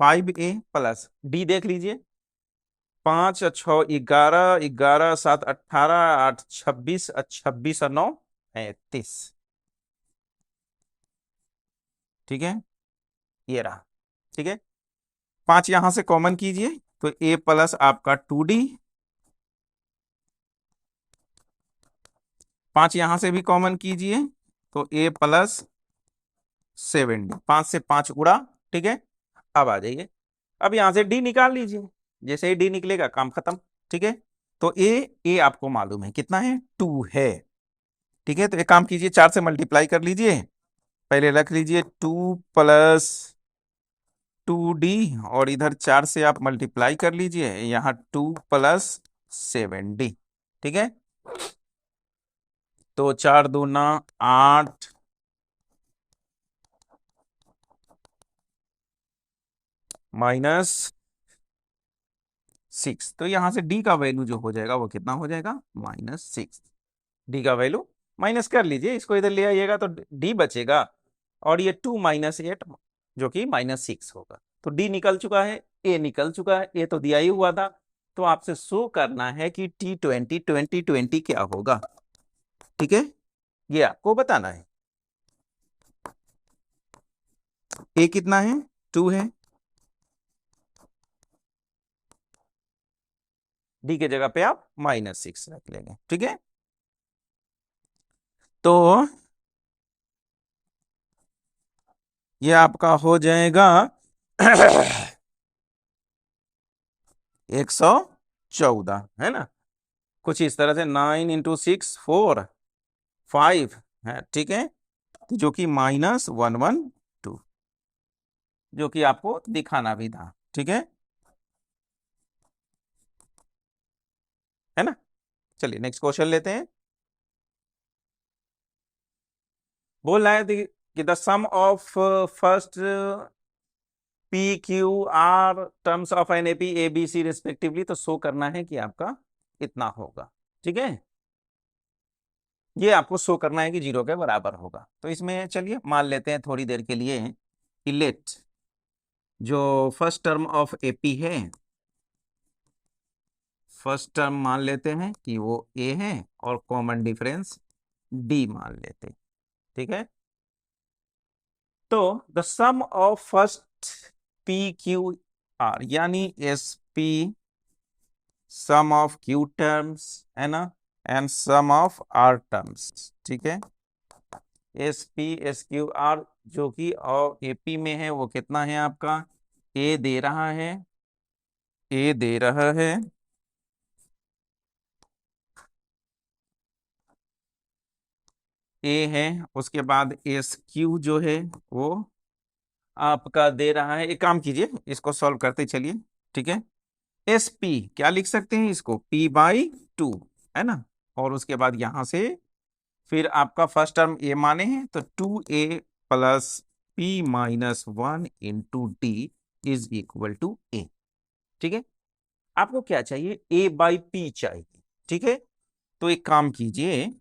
5A प्लस डी देख लीजिए, 5 और 6 11, 11 7 18, 8 26, 26 और 9 33। ठीक है, ये रहा। ठीक है, 5 यहां से कॉमन कीजिए, तो ए प्लस आपका 2D, 5 यहां से भी कॉमन कीजिए, तो A+7D, 5 से 5 उड़ा। ठीक है, अब आ जाइए, अब यहां से डी निकाल लीजिए, जैसे ही डी निकलेगा काम खत्म। ठीक है, तो ए आपको मालूम है कितना है, 2 है। ठीक है, तो एक काम कीजिए, 4 से मल्टीप्लाई कर लीजिए, पहले रख लीजिए 2+2D, और इधर 4 से आप मल्टीप्लाई कर लीजिए, यहाँ 2+7D। ठीक है, तो 4 दूना 8, माइनस 6, तो यहां से डी का वैल्यू जो हो जाएगा वो कितना हो जाएगा, -6। डी का वैल्यू माइनस कर लीजिए, इसको इधर ले आइएगा तो डी बचेगा, और ये 2 - 8 जो कि -6 होगा। तो डी निकल चुका है, ए निकल चुका है, ए तो दिया ही हुआ था। तो आपसे शो करना है कि T20 2020 क्या होगा, ठीक है, ये आपको बताना है। ए कितना है, 2 है, डी के जगह पे आप -6 रख लेंगे, ठीक है। तो ये आपका हो जाएगा 114, है ना, कुछ इस तरह से 9 × 6 4 5 है, ठीक है, जो कि -112, जो कि आपको दिखाना भी था, ठीक है ना। चलिए नेक्स्ट क्वेश्चन लेते हैं। बोल रहा है कि the sum of first PQR terms of N AP ABC respectively, तो शो करना है कि आपका इतना होगा, ठीक है, ये आपको शो करना है कि 0 के बराबर होगा। तो इसमें चलिए मान लेते हैं थोड़ी देर के लिए कि लेट जो फर्स्ट टर्म ऑफ एपी है, फर्स्ट टर्म मान लेते हैं कि वो ए है और कॉमन डिफरेंस डी मान लेते हैं, ठीक है। तो the sum of first PQR यानी SP sum of Q terms, है ना, and sum of R terms, ठीक है। SP SQR जो कि और AP में है वो कितना है आपका, A दे रहा है, A दे रहा है, A है, उसके बाद SQ जो है वो आपका दे रहा है। एक काम कीजिए, इसको सॉल्व करते चलिए, ठीक है। SP क्या लिख सकते हैं इसको, P/2, है ना, और उसके बाद यहां से फिर आपका फर्स्ट टर्म ए माने हैं तो 2A plus P-1 into d is equal to a, ठीक है। आपको क्या चाहिए, A/P चाहिए, ठीक है। तो एक काम कीजिए,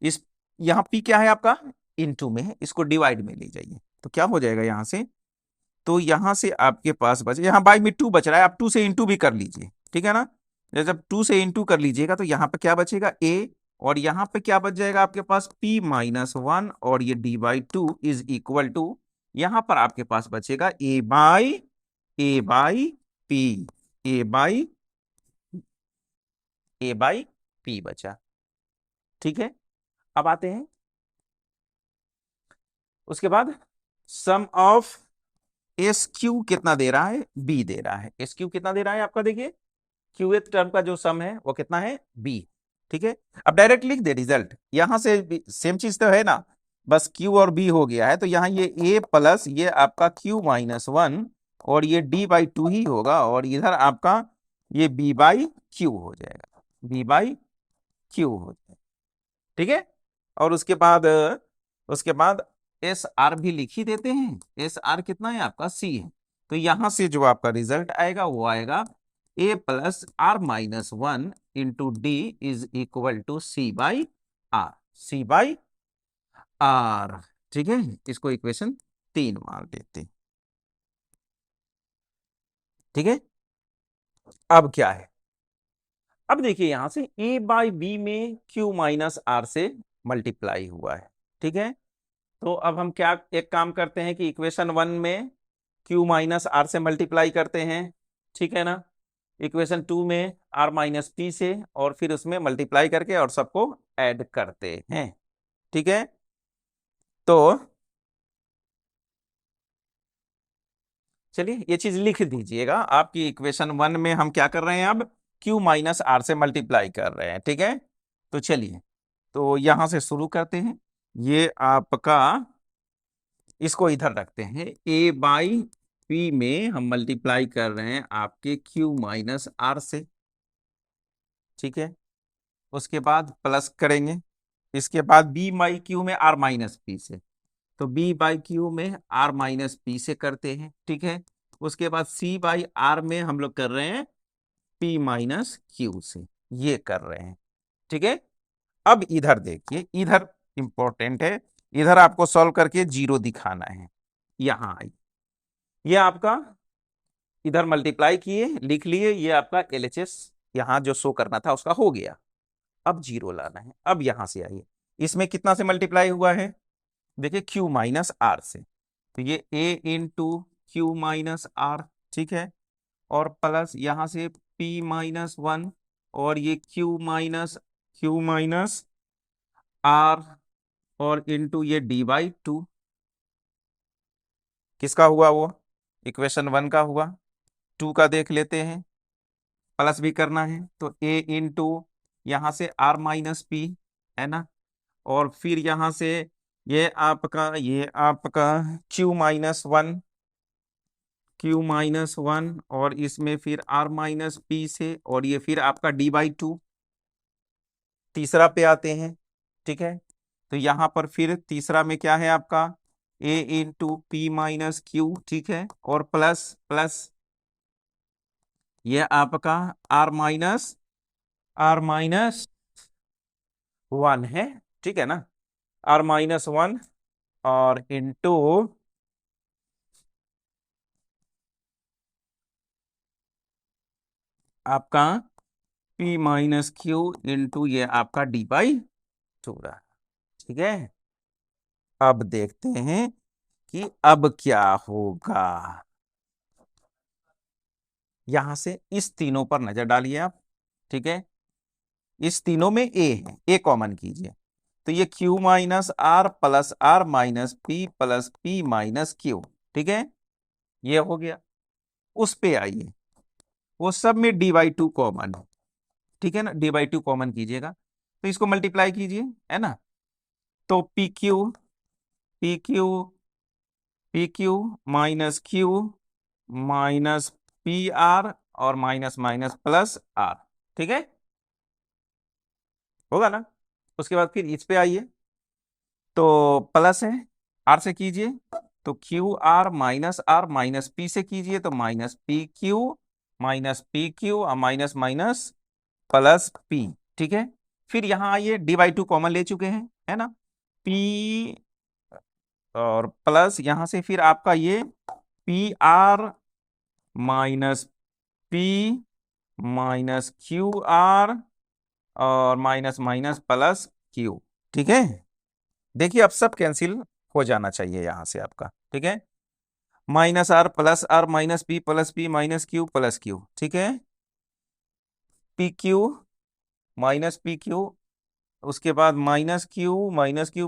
इस यहाँ P क्या है आपका, इनटू में है, इसको डिवाइड में ले जाइए, तो क्या हो जाएगा यहां से, तो यहां से आपके पास बचे, यहाँ बाई में 2 बच रहा है, आप 2 से इंटू भी कर लीजिए, ठीक है ना। जब 2 से इंटू कर लीजिएगा तो यहाँ पे क्या बचेगा, ए, और यहाँ पे क्या बच जाएगा आपके पास P-1, और ये D/2 इज इक्वल टू, यहाँ पर आपके पास बचेगा A/P, A/P बचा, ठीक है। अब आते हैं उसके बाद सम ऑफ SQ कितना दे रहा है, B दे रहा है। SQ कितना दे रहा है आपका, देखिए QH टर्म का जो सम है वो कितना है, B, ठीक है। अब डायरेक्ट लिख दे रिजल्ट, यहां से सेम चीज तो है ना, बस Q और B हो गया है, तो यहाँ ये A प्लस ये आपका Q-1 और ये D/2 ही होगा, और इधर आपका ये B/Q हो जाएगा, B/Q हो जाएगा, ठीक है। और उसके बाद SR भी लिख ही देते हैं, SR कितना है आपका, C है। तो यहां से जो आपका रिजल्ट आएगा वो आएगा A plus R-1 into D is equal to C/R, C/R, ठीक है। इसको इक्वेशन 3 मान लेते हैं, ठीक है। अब क्या है, अब देखिए यहां से A/B में Q-R से मल्टीप्लाई हुआ है, ठीक है। तो अब हम क्या एक काम करते हैं कि इक्वेशन 1 में Q-R से मल्टीप्लाई करते हैं, ठीक है ना। इक्वेशन 2 में R-P से, और फिर उसमें मल्टीप्लाई करके और सबको ऐड करते हैं, ठीक है। तो चलिए ये चीज लिख दीजिएगा, आपकी इक्वेशन 1 में हम क्या कर रहे हैं, अब Q-R से मल्टीप्लाई कर रहे हैं, ठीक है। तो चलिए, तो यहां से शुरू करते हैं, ये आपका इसको इधर रखते हैं, A/P में हम मल्टीप्लाई कर रहे हैं आपके Q-R से, ठीक है। उसके बाद प्लस करेंगे, इसके बाद B/Q में R-P से, तो B/Q में R-P से करते हैं, ठीक है। उसके बाद C/R में हम लोग कर रहे हैं P माइनस Q से ये कर रहे हैं, ठीक है। अब इधर देखिए, इधर इंपॉर्टेंट है, इधर आपको सॉल्व करके जीरो दिखाना है। यहां आई, ये आपका इधर मल्टीप्लाई किए, लिख लिए, ये आपका LHS यहां जो शो करना था उसका हो गया। अब जीरो लाना है। अब यहां से आइए, इसमें कितना से मल्टीप्लाई हुआ है, देखिए Q माइनस R से, तो ये A into Q minus R, ठीक है, और प्लस यहां से P माइनस 1 और ये Q माइनस R और इंटू ये D/2, किसका हुआ वो, इक्वेशन 1 का हुआ। 2 का देख लेते हैं, प्लस भी करना है तो A इंटू यहां से R माइनस P, है ना, और फिर यहां से ये आपका Q माइनस 1 और इसमें फिर R माइनस P से, और ये फिर आपका D/2। तीसरा पे आते हैं, ठीक है, तो यहां पर फिर तीसरा में क्या है आपका A into P minus Q, ठीक है, और प्लस प्लस ये आपका R माइनस 1 है, ठीक है ना, R-1 और इंटू आपका P माइनस Q इंटू ये आपका D/2 रहा, ठीक है। अब देखते हैं कि अब क्या होगा। यहां से इस तीनों पर नजर डालिए आप, ठीक है, इस तीनों में A है, A कॉमन कीजिए, तो ये Q minus R plus R minus P plus P minus Q, ठीक है, ये हो गया। उस पे आइए, वो सब में D/2 कॉमन है, ठीक है ना, D/2 कॉमन कीजिएगा, तो इसको मल्टीप्लाई कीजिए, है ना, तो P Q minus Q minus PR और माइनस माइनस प्लस R, ठीक है, होगा ना। उसके बाद फिर इस पे आइए, तो प्लस है, R से कीजिए, तो QR minus R minus P से कीजिए, तो माइनस पी क्यू और माइनस माइनस प्लस P, ठीक है। फिर यहां आइए, D/2 कॉमन ले चुके हैं, है ना, P और प्लस यहां से फिर आपका ये PR minus P minus QR और माइनस माइनस प्लस Q, ठीक है। देखिए अब सब कैंसिल हो जाना चाहिए यहां से आपका, ठीक है, minus R minus P minus Q plus Q, ठीक है, PQ माइनस PQ, उसके बाद माइनस क्यू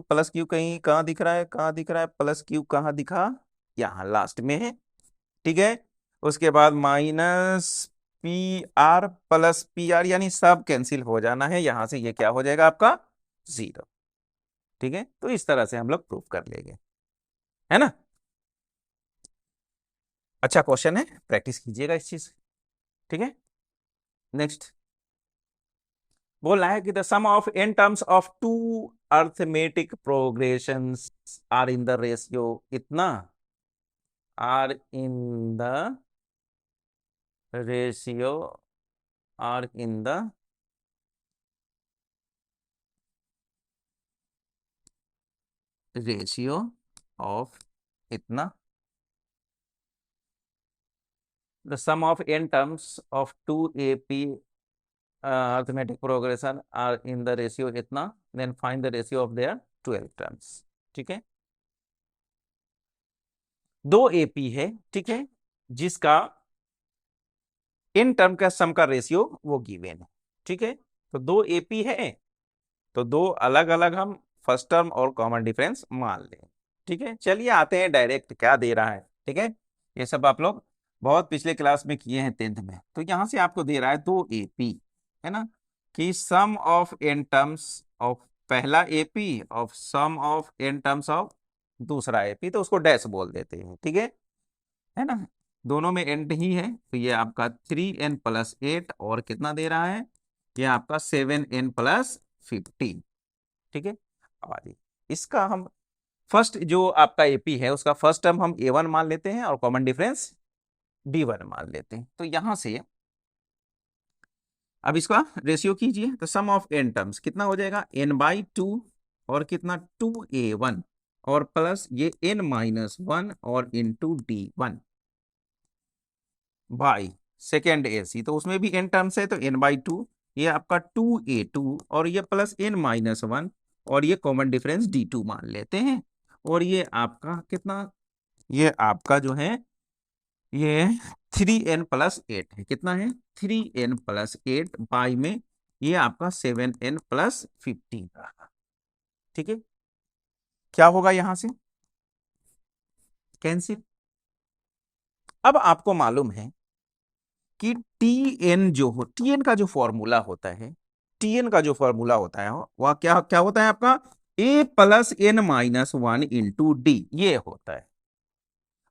प्लस क्यू, कहीं कहाँ दिख रहा है, कहाँ दिख रहा है, प्लस क्यू कहाँ दिखा, यहाँ लास्ट में है, ठीक है। उसके बाद माइनस PR प्लस PR, यानी सब कैंसिल हो जाना है, यहां से ये क्या हो जाएगा आपका जीरो, ठीक है। तो इस तरह से हम लोग प्रूफ कर लेंगे, है ना। अच्छा क्वेश्चन है, प्रैक्टिस कीजिएगा इस चीज, ठीक है। नेक्स्ट बोल रहा है कि the sum of n terms of two arithmetic progressions are in the ratio इतना, are in the ratio are in the ratio of इतना, the sum of n terms of two AP arithmetic progression are in the ratio इतना, then find the ratio of their 12 terms, ठीक है। दो AP है, ठीक है, जिसका इन टर्म का सम का रेशियो वो गिवन है, ठीक है, तो दो AP है, तो दो अलग अलग हम फर्स्ट टर्म और कॉमन डिफरेंस मान लें, ठीक है। चलिए आते हैं डायरेक्ट क्या दे रहा है, ठीक है, ये सब आप लोग बहुत पिछले क्लास में किए हैं 10th में। तो यहां से आपको दे रहा है दो AP, है ना, कि sum of n terms of पहला AP of sum of n terms of दूसरा AP, तो उसको डैश बोल देते हैं, ठीक है ना, दोनों में एंड ही है, तो ये आपका 3n+8 और कितना दे रहा है, ये आपका 7n+15, ठीक है। अब आइए इसका हम फर्स्ट जो आपका AP है उसका फर्स्ट टर्म हम A1 मान लेते हैं और कॉमन डिफरेंस D1 मान लेते हैं। तो यहां से अब इसका रेशियो कीजिए, तो सम ऑफ n टर्म्स कितना हो जाएगा, n/2 और कितना 2a1 और प्लस ये n-1 और into d1 by second AC, तो उसमें भी n टर्म्स है तो n/2, ये आपका 2a2 और ये प्लस n-1 और ये कॉमन डिफरेंस d2 मान लेते हैं। और ये आपका कितना, ये आपका जो है ये 3n+8 है, कितना है 3n+8 बाई में ये आपका 7n+15 रहा। ठीक है, क्या होगा यहां से कैंसिल। अब आपको मालूम है कि Tn जो हो, Tn का जो फॉर्मूला होता है, Tn का जो फॉर्मूला होता है वह क्या क्या होता है आपका, a+n-1 इंटू डी, ये होता है।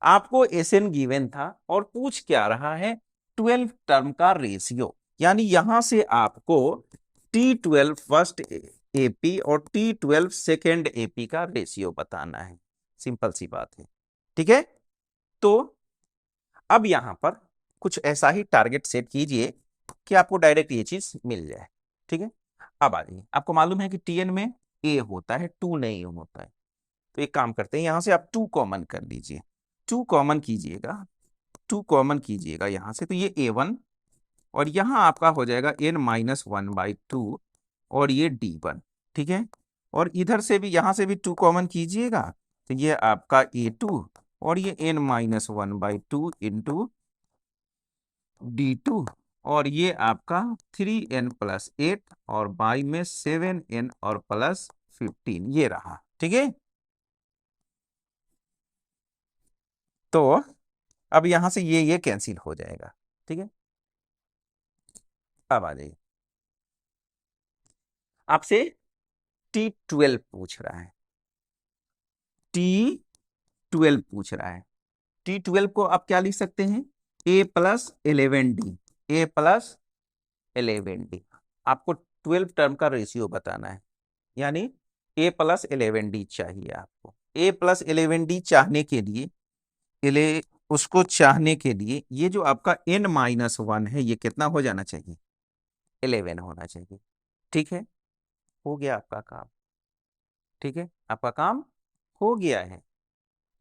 आपको Sn गिवन था और पूछ क्या रहा है, 12 टर्म का रेशियो, यानी यहां से आपको T12 फर्स्ट AP और T12 सेकेंड AP का रेशियो बताना है, सिंपल सी बात है। ठीक है, तो अब यहां पर कुछ ऐसा ही टारगेट सेट कीजिए कि आपको डायरेक्ट ये चीज मिल जाए। ठीक है, अब आ जाइए, आपको मालूम है कि Tn में A होता है, 2 नहीं होता है, तो एक काम करते हैं, यहां से आप 2 कॉमन कर लीजिए, 2 कॉमन कीजिएगा, 2 कॉमन कीजिएगा यहां से, तो ये a1 और यहां आपका हो जाएगा n-1/2 और ये d1। ठीक है, और इधर से भी, यहां से भी 2 कॉमन कीजिएगा, तो ये आपका a2 और ये n-1/2 इंटू d2 और ये आपका 3n+8 और बाई में 7n और प्लस 15 ये रहा। ठीक है, तो अब यहां से ये कैंसिल हो जाएगा। ठीक है, अब आ जाइए, आपसे T12 पूछ रहा है, T12 पूछ रहा है, T12 को आप क्या लिख सकते हैं, a+11d, a+11d, आपको 12 टर्म का रेशियो बताना है, यानी a+11d चाहिए आपको। a+11d चाहने के लिए, उसको चाहने के लिए ये जो आपका n-1 है ये कितना हो जाना चाहिए, 11 होना चाहिए। ठीक है, हो गया आपका काम। ठीक है, आपका काम हो गया है।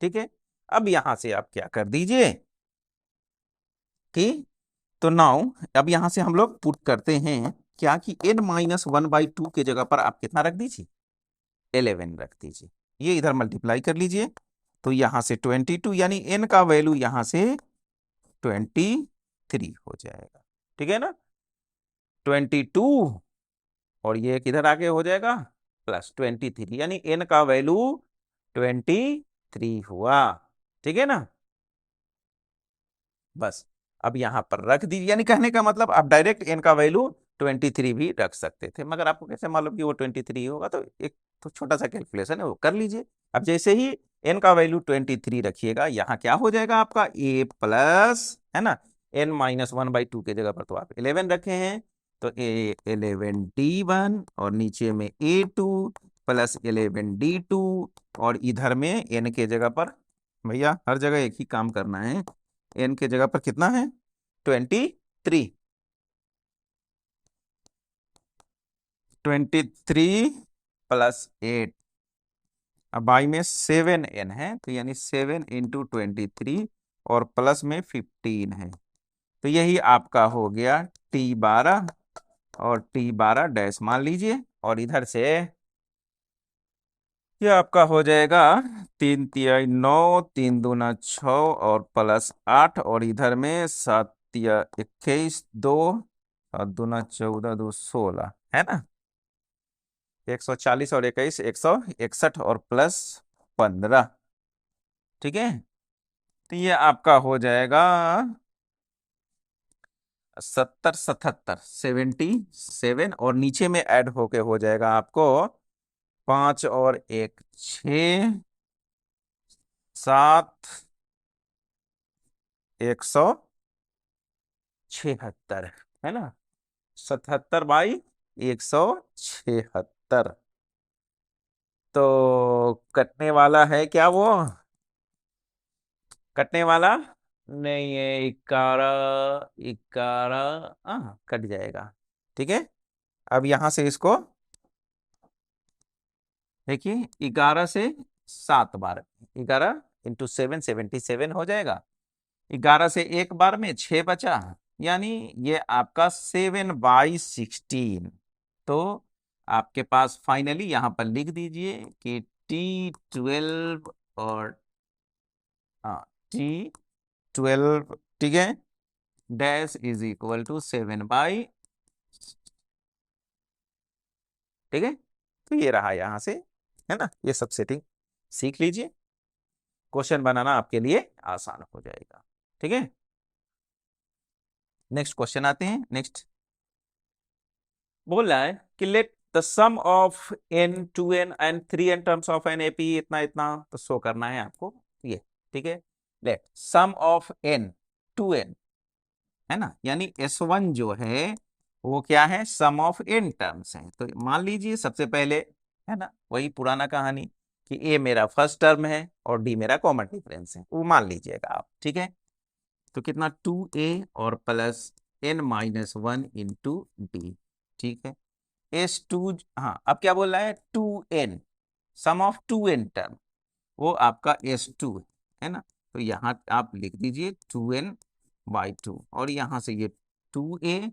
ठीक है, अब यहां से आप क्या कर दीजिए कि, तो नाउ अब यहां से हम लोग पुट करते हैं क्या कि n-1/2 के जगह पर आप कितना रख दीजिए, 11 रख दीजिए, ये इधर मल्टीप्लाई कर लीजिए, तो यहां से 22, यानी n का वैल्यू यहां से 23 हो जाएगा। ठीक है ना, 22 और ये किधर आके हो जाएगा +23, यानी n का वैल्यू 23 हुआ। ठीक है ना, बस अब यहां पर रख दीजिए, यानी कहने का मतलब आप डायरेक्ट n का वैल्यू 23 भी रख सकते थे, मगर आपको कैसे मालूम कि वो 23 होगा, तो एक तो छोटा सा कैलकुलेशन है वो कर लीजिए। अब जैसे ही n का वैल्यू 23 रखिएगा, यहाँ क्या हो जाएगा आपका a प्लस, है ना, n-1/2 के जगह पर तो आप 11 रखे हैं, तो a11d1 और नीचे में a2 प्लस 11d2 और इधर में n के जगह पर, भैया हर जगह एक ही काम करना है, n के जगह पर कितना है 23, 23+8, अब बाई में 7n है, तो यानी 7 इंटू 23 और प्लस में 15 है, तो यही आपका हो गया T12 और T12 डैश मान लीजिए, और इधर से ये आपका हो जाएगा 3 तिया 9, 3 दूना 6 और +8 और इधर में 7 तिया 21, 2 7 दूना 14, 2 16, है ना, 140 और 21 161 और +15। ठीक है, तो ये आपका हो जाएगा 77 और नीचे में ऐड होके हो जाएगा आपको 5 और 1 6 7 176, है ना, 77/176, तो कटने वाला है क्या वो, कटने वाला नहीं है, 11 11 कट जाएगा, ठीक है। अब यहां से इसको देखिए, 11 से 7 बार, 11 इंटू 7 77 हो जाएगा। 11 से एक बार में 6 बचा, यानी ये आपका 7/16। तो आपके पास फाइनली यहां पर लिख दीजिए कि T12 और T12, ठीक है, डैश इज इक्वल टू 7/, ठीक है। तो ये रहा यहां से, है ना, ये सब सेटिंग सीख लीजिए, क्वेश्चन बनाना आपके लिए आसान हो जाएगा। ठीक है, नेक्स्ट क्वेश्चन आते हैं। नेक्स्ट बोल रहा है कि let the sum of n 2n and 3n terms of N AP इतना इतना तो शो करना है आपको ये। ठीक है, let some of n 2n, है ना, यानी S1 जो है वो क्या है, सम ऑफ n टर्म्स है। तो मान लीजिए सबसे पहले, है ना, वही पुराना कहानी कि a मेरा फर्स्ट टर्म है और d मेरा कॉमन डिफरेंस है, वो मान लीजिएगा आप। ठीक है, तो कितना 2a और प्लस n-1 इंटू डी। ठीक है, S2, हाँ अब क्या बोल रहा है, 2n, some of 2n term, वो आपका S2 है ना। तो यहाँ आप लिख दीजिए 2n/2 और यहाँ से ये 2a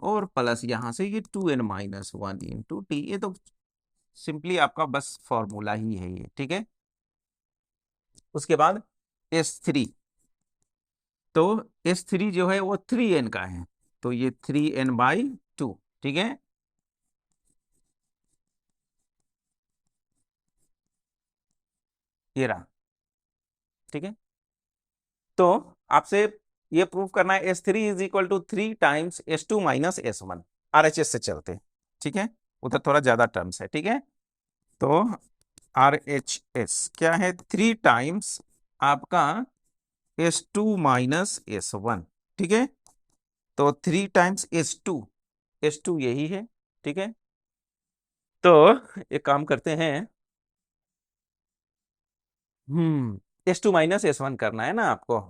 और प्लस यहाँ से ये 2n-1 इंटू टी। ये तो सिंपली आपका बस फॉर्मूला ही है ये। ठीक है, उसके बाद S3, तो S3 जो है वो 3n का है, तो ये 3n/2। ठीक है, ये रहा। ठीक है, तो आपसे ये प्रूव करना है S3 is equal to 3 times S2 minus S1। RHS से चलते हैं, ठीक है, उधर थोड़ा ज्यादा टर्म्स है। ठीक है, तो RHS क्या है, 3 टाइम्स आपका S2 माइनस S1। ठीक है, तो 3 टाइम्स S2 यही है। ठीक है, तो एक काम करते हैं, S2 माइनस S1 करना है ना आपको,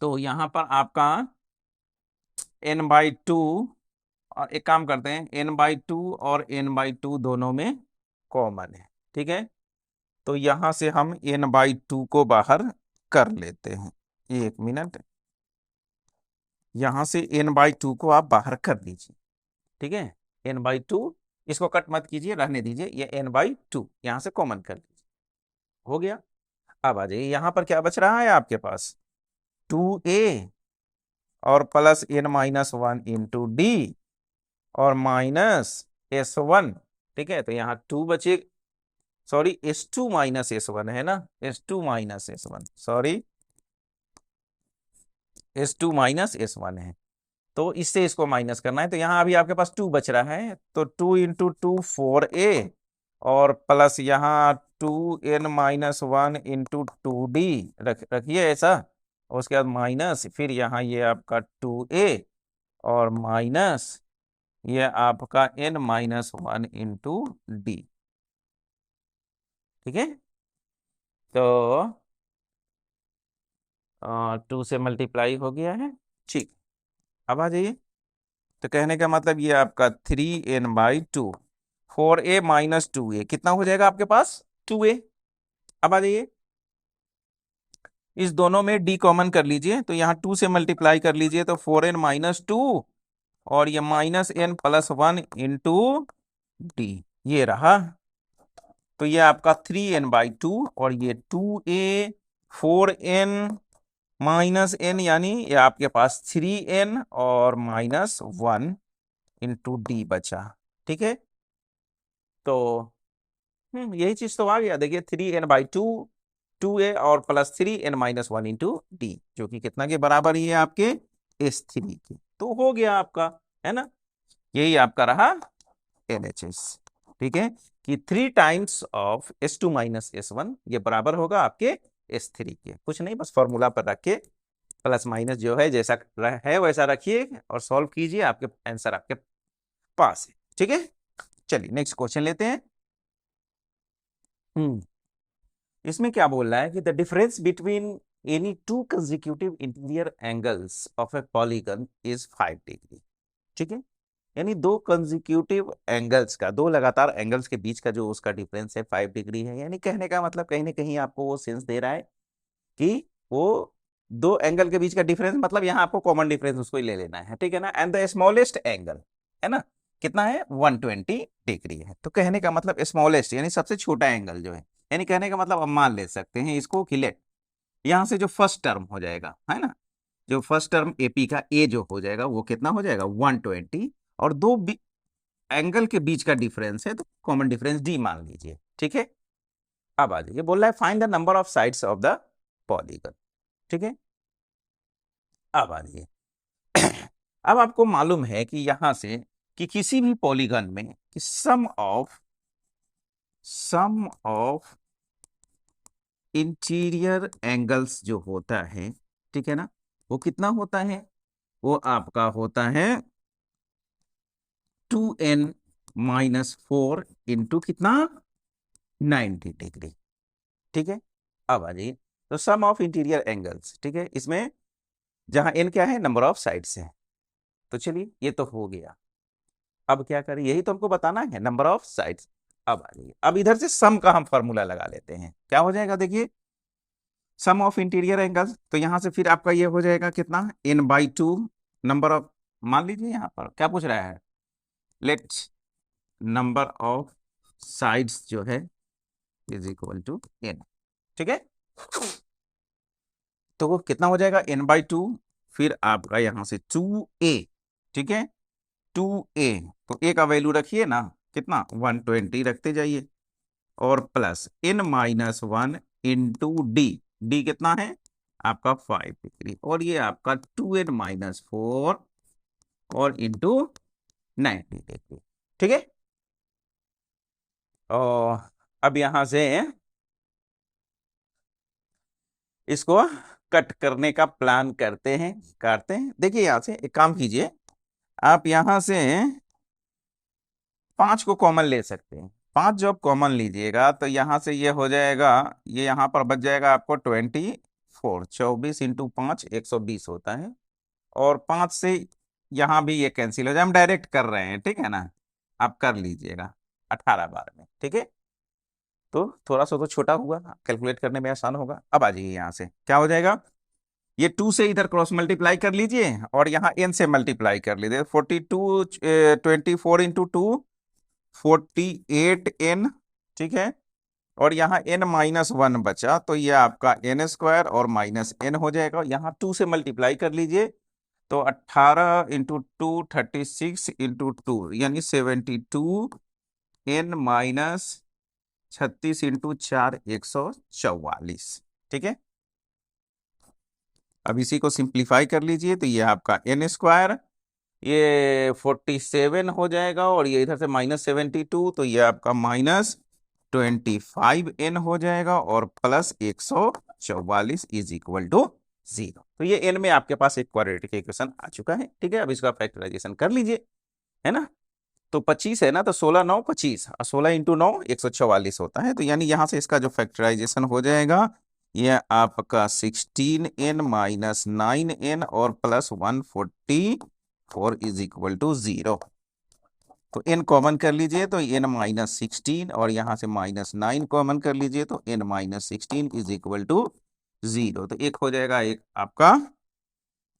तो यहां पर आपका n/2, और एक काम करते हैं, n/2 और n/2 दोनों में कॉमन है। ठीक है, तो यहां से हम n/2 को बाहर कर लेते हैं। एक मिनट, यहां से n/2 को आप बाहर कर लीजिए। ठीक है, n/2, इसको कट मत कीजिए, रहने दीजिए, ये n/2 यहां से कॉमन कर लीजिए, हो गया। अब आ जाइए, यहां पर क्या बच रहा है आपके पास, 2a और प्लस n-1 इंटू डी और -S1। ठीक है, तो यहाँ 2 बचे, सॉरी S2 माइनस S1 है ना, S2 minus S1, sorry S2 minus S1 है, तो इससे इसको माइनस करना है। तो यहाँ अभी आपके पास 2 बच रहा है, तो 2 इंटू 2 4a और प्लस यहाँ 2n-1 इंटू 2d रखिए ऐसा, और उसके बाद माइनस, फिर यहाँ ये आपका 2a और माइनस ये आपका n-1 इंटू डी। ठीक है, तो 2 से मल्टीप्लाई हो गया है। ठीक, अब आ जाइए, तो कहने का मतलब ये आपका 3n/2, 4a माइनस 2a कितना हो जाएगा आपके पास, 2a। अब आ जाइए, इस दोनों में d कॉमन कर लीजिए, तो यहाँ 2 से मल्टीप्लाई कर लीजिए, तो 4n-2 और ये -n+1 इंटू डी, ये रहा। तो ये आपका 3n/2 और ये 2a, 4n-n, यानी ये आपके पास 3n और -1 इंटू डी बचा। ठीक है, तो यही चीज तो आ गया, देखिए 3n/2, 2a और प्लस 3n-1 इंटू डी, जो कि कितना के बराबर ही है आपके S3 के। तो हो गया आपका, है ना, यही आपका रहा LHS। ठीक है, कि 3 times of S2 minus S1 ये बराबर होगा आपके S3 के। कुछ नहीं, बस फॉर्मूला पर रख के प्लस माइनस जो है जैसा है वैसा रखिए और सॉल्व कीजिए, आपके आंसर आपके पास है। ठीक है, चलिए नेक्स्ट क्वेश्चन लेते हैं। हम्म इसमें क्या बोल रहा है कि the difference between any two consecutive interior angles of A polygon is 5 degree. ठीक है, यानी दो कंजिक्यूटिव एंगल्स का, दो लगातार एंगल्स के बीच का जो उसका डिफरेंस है 5 डिग्री है। यानी कहने का मतलब कहीं ना कहीं आपको वो सेंस दे रहा है कि वो दो एंगल के बीच का डिफरेंस, मतलब यहाँ आपको कॉमन डिफरेंस उसको ही ले लेना है, ठीक है ना। एंड द स्मॉलेस्ट एंगल है ना, कितना है 120 डिग्री है। तो कहने का मतलब स्मॉलेस्ट यानी सबसे छोटा एंगल जो है, यानी कहने का मतलब अब मान ले सकते हैं इसको कि लेट यहाँ से जो फर्स्ट टर्म हो जाएगा है ना, जो फर्स्ट टर्म एपी का ए जो हो जाएगा वो कितना हो जाएगा 120, और दो एंगल के बीच का डिफरेंस है तो कॉमन डिफरेंस डी मान लीजिए, ठीक है। अब आ जाइए, बोल रहा है find the number of sides of the polygon, ठीक है। अब आ जाइए अब आपको मालूम है कि यहां से कि किसी भी पॉलीगन में कि सम ऑफ इंटीरियर एंगल्स जो होता है, ठीक है ना, वो कितना होता है, वो आपका होता है 2n-4 इंटू कितना 90 डिग्री, ठीक है। अब आ जाइए, तो सम ऑफ इंटीरियर एंगल्स, ठीक है, इसमें जहां n क्या है नंबर ऑफ साइड्स है, तो चलिए ये तो हो गया। अब क्या करें, यही तो हमको बताना है नंबर ऑफ साइड्स। अब आ जाइए, अब इधर से सम का हम फॉर्मूला लगा लेते हैं, क्या हो जाएगा देखिए, सम ऑफ इंटीरियर एंगल्स, तो यहां से फिर आपका ये हो जाएगा कितना n/2 नंबर ऑफ, मान लीजिए यहां पर क्या पूछ रहा है, लेट नंबर ऑफ साइड्स जो है इज इक्वल टू n, ठीक है। तो वो कितना हो जाएगा n/2, फिर आपका यहां से 2a, ठीक है, 2a, तो a का वैल्यू रखिए ना कितना 120 रखते जाइए, और plus n-1 into D, D कितना है आपका 5 डिग्री, और ये आपका 2n-4 और इंटू 90 डिग्री, ठीक है। और अब यहां से इसको कट करने का प्लान करते हैं। देखिए यहां से एक काम कीजिए, आप यहां से 5 को कॉमन ले सकते हैं। 5 जब कॉमन लीजिएगा तो यहां से ये हो जाएगा, ये यहां पर बच जाएगा आपको 24, 24 इंटू 5 120 होता है, और 5 से यहां भी ये कैंसिल हो जाए, हम डायरेक्ट कर रहे हैं, ठीक है ना, आप कर लीजिएगा 18 बार में, ठीक है। तो थोड़ा सा तो छोटा हुआ, कैलकुलेट करने में आसान होगा। अब आ जाइए यहां से क्या हो जाएगा, ये 2 से इधर क्रॉस मल्टीप्लाई कर लीजिए और यहाँ n से मल्टीप्लाई कर लीजिए, 42 24 इंटू 2 48n, ठीक है, और यहाँ n-1 बचा तो ये आपका n² और माइनस n हो जाएगा, यहाँ 2 से मल्टीप्लाई कर लीजिए तो 18 इंटू 2 36 इंटू 2 यानी 72, n-36 इंटू 4 144, ठीक है। अब इसी को सिंप्लीफाई कर लीजिए तो ये आपका n², ये 47 हो जाएगा, और ये इधर से -72 तो ये आपका -25n हो जाएगा, और प्लस 144 इज इक्वल टू 0। तो ये n में आपके पास एक क्वाड्रेटिक इक्वेशन आ चुका है, ठीक है। अब इसका फैक्टराइजेशन कर लीजिए, है ना, तो 25 है ना, तो 16-9 25, और 16 इंटू 9 144 होता है, तो यानी यहां से इसका जो फैक्टराइजेशन हो जाएगा ये आपका 16n-9n और प्लस 144 इज इक्वल टू 0। तो n कॉमन कर लीजिए तो n-16, और यहां से -9 कॉमन कर लीजिए तो n-16 इज इक्वल टू 0। तो एक हो जाएगा एक आपका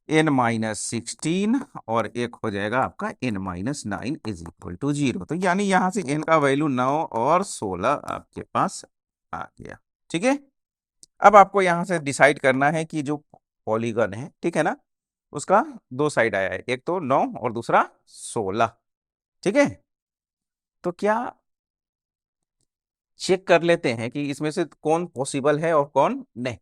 n-16 और एक हो जाएगा आपका n-9 इज इक्वल टू 0। तो यानी यहां से n का वैल्यू 9 और 16 आपके पास आ गया, ठीक है। अब आपको यहां से डिसाइड करना है कि जो पॉलीगन है, ठीक है ना, उसका दो साइड आया है, एक तो 9 और दूसरा 16, ठीक है। तो क्या चेक कर लेते हैं कि इसमें से कौन पॉसिबल है और कौन नहीं।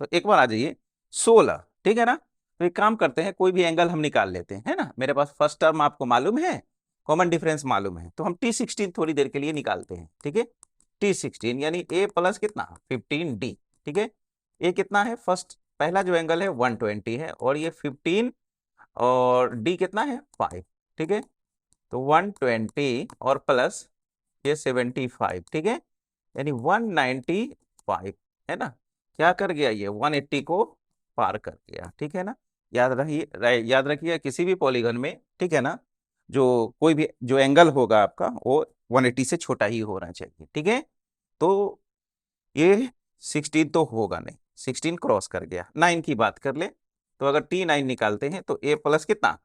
तो एक बार आ जाइए 16, ठीक है ना, तो एक काम करते हैं, कोई भी एंगल हम निकाल लेते हैं, है ना। मेरे पास फर्स्ट टर्म आपको मालूम है, कॉमन डिफरेंस मालूम है, तो हम T16 थोड़ी देर के लिए निकालते हैं, ठीक है। T16 यानी a प्लस कितना 15d, ठीक है। ए कितना है, फर्स्ट पहला जो एंगल है 120 है, और ये 15 और d कितना है 5, ठीक है। तो 120 और प्लस ये 75, ठीक है, यानी 195, है ना। क्या कर गया, ये 180 को पार कर गया, ठीक है ना। याद रखिए किसी भी पॉलीगन में, ठीक है ना, जो कोई भी जो एंगल होगा आपका वो 180 से छोटा ही होना चाहिए, ठीक है। तो ये 16 तो होगा नहीं, 16 क्रॉस कर गया। 9 की बात कर ले तो अगर T9 निकालते हैं तो A प्लस कितना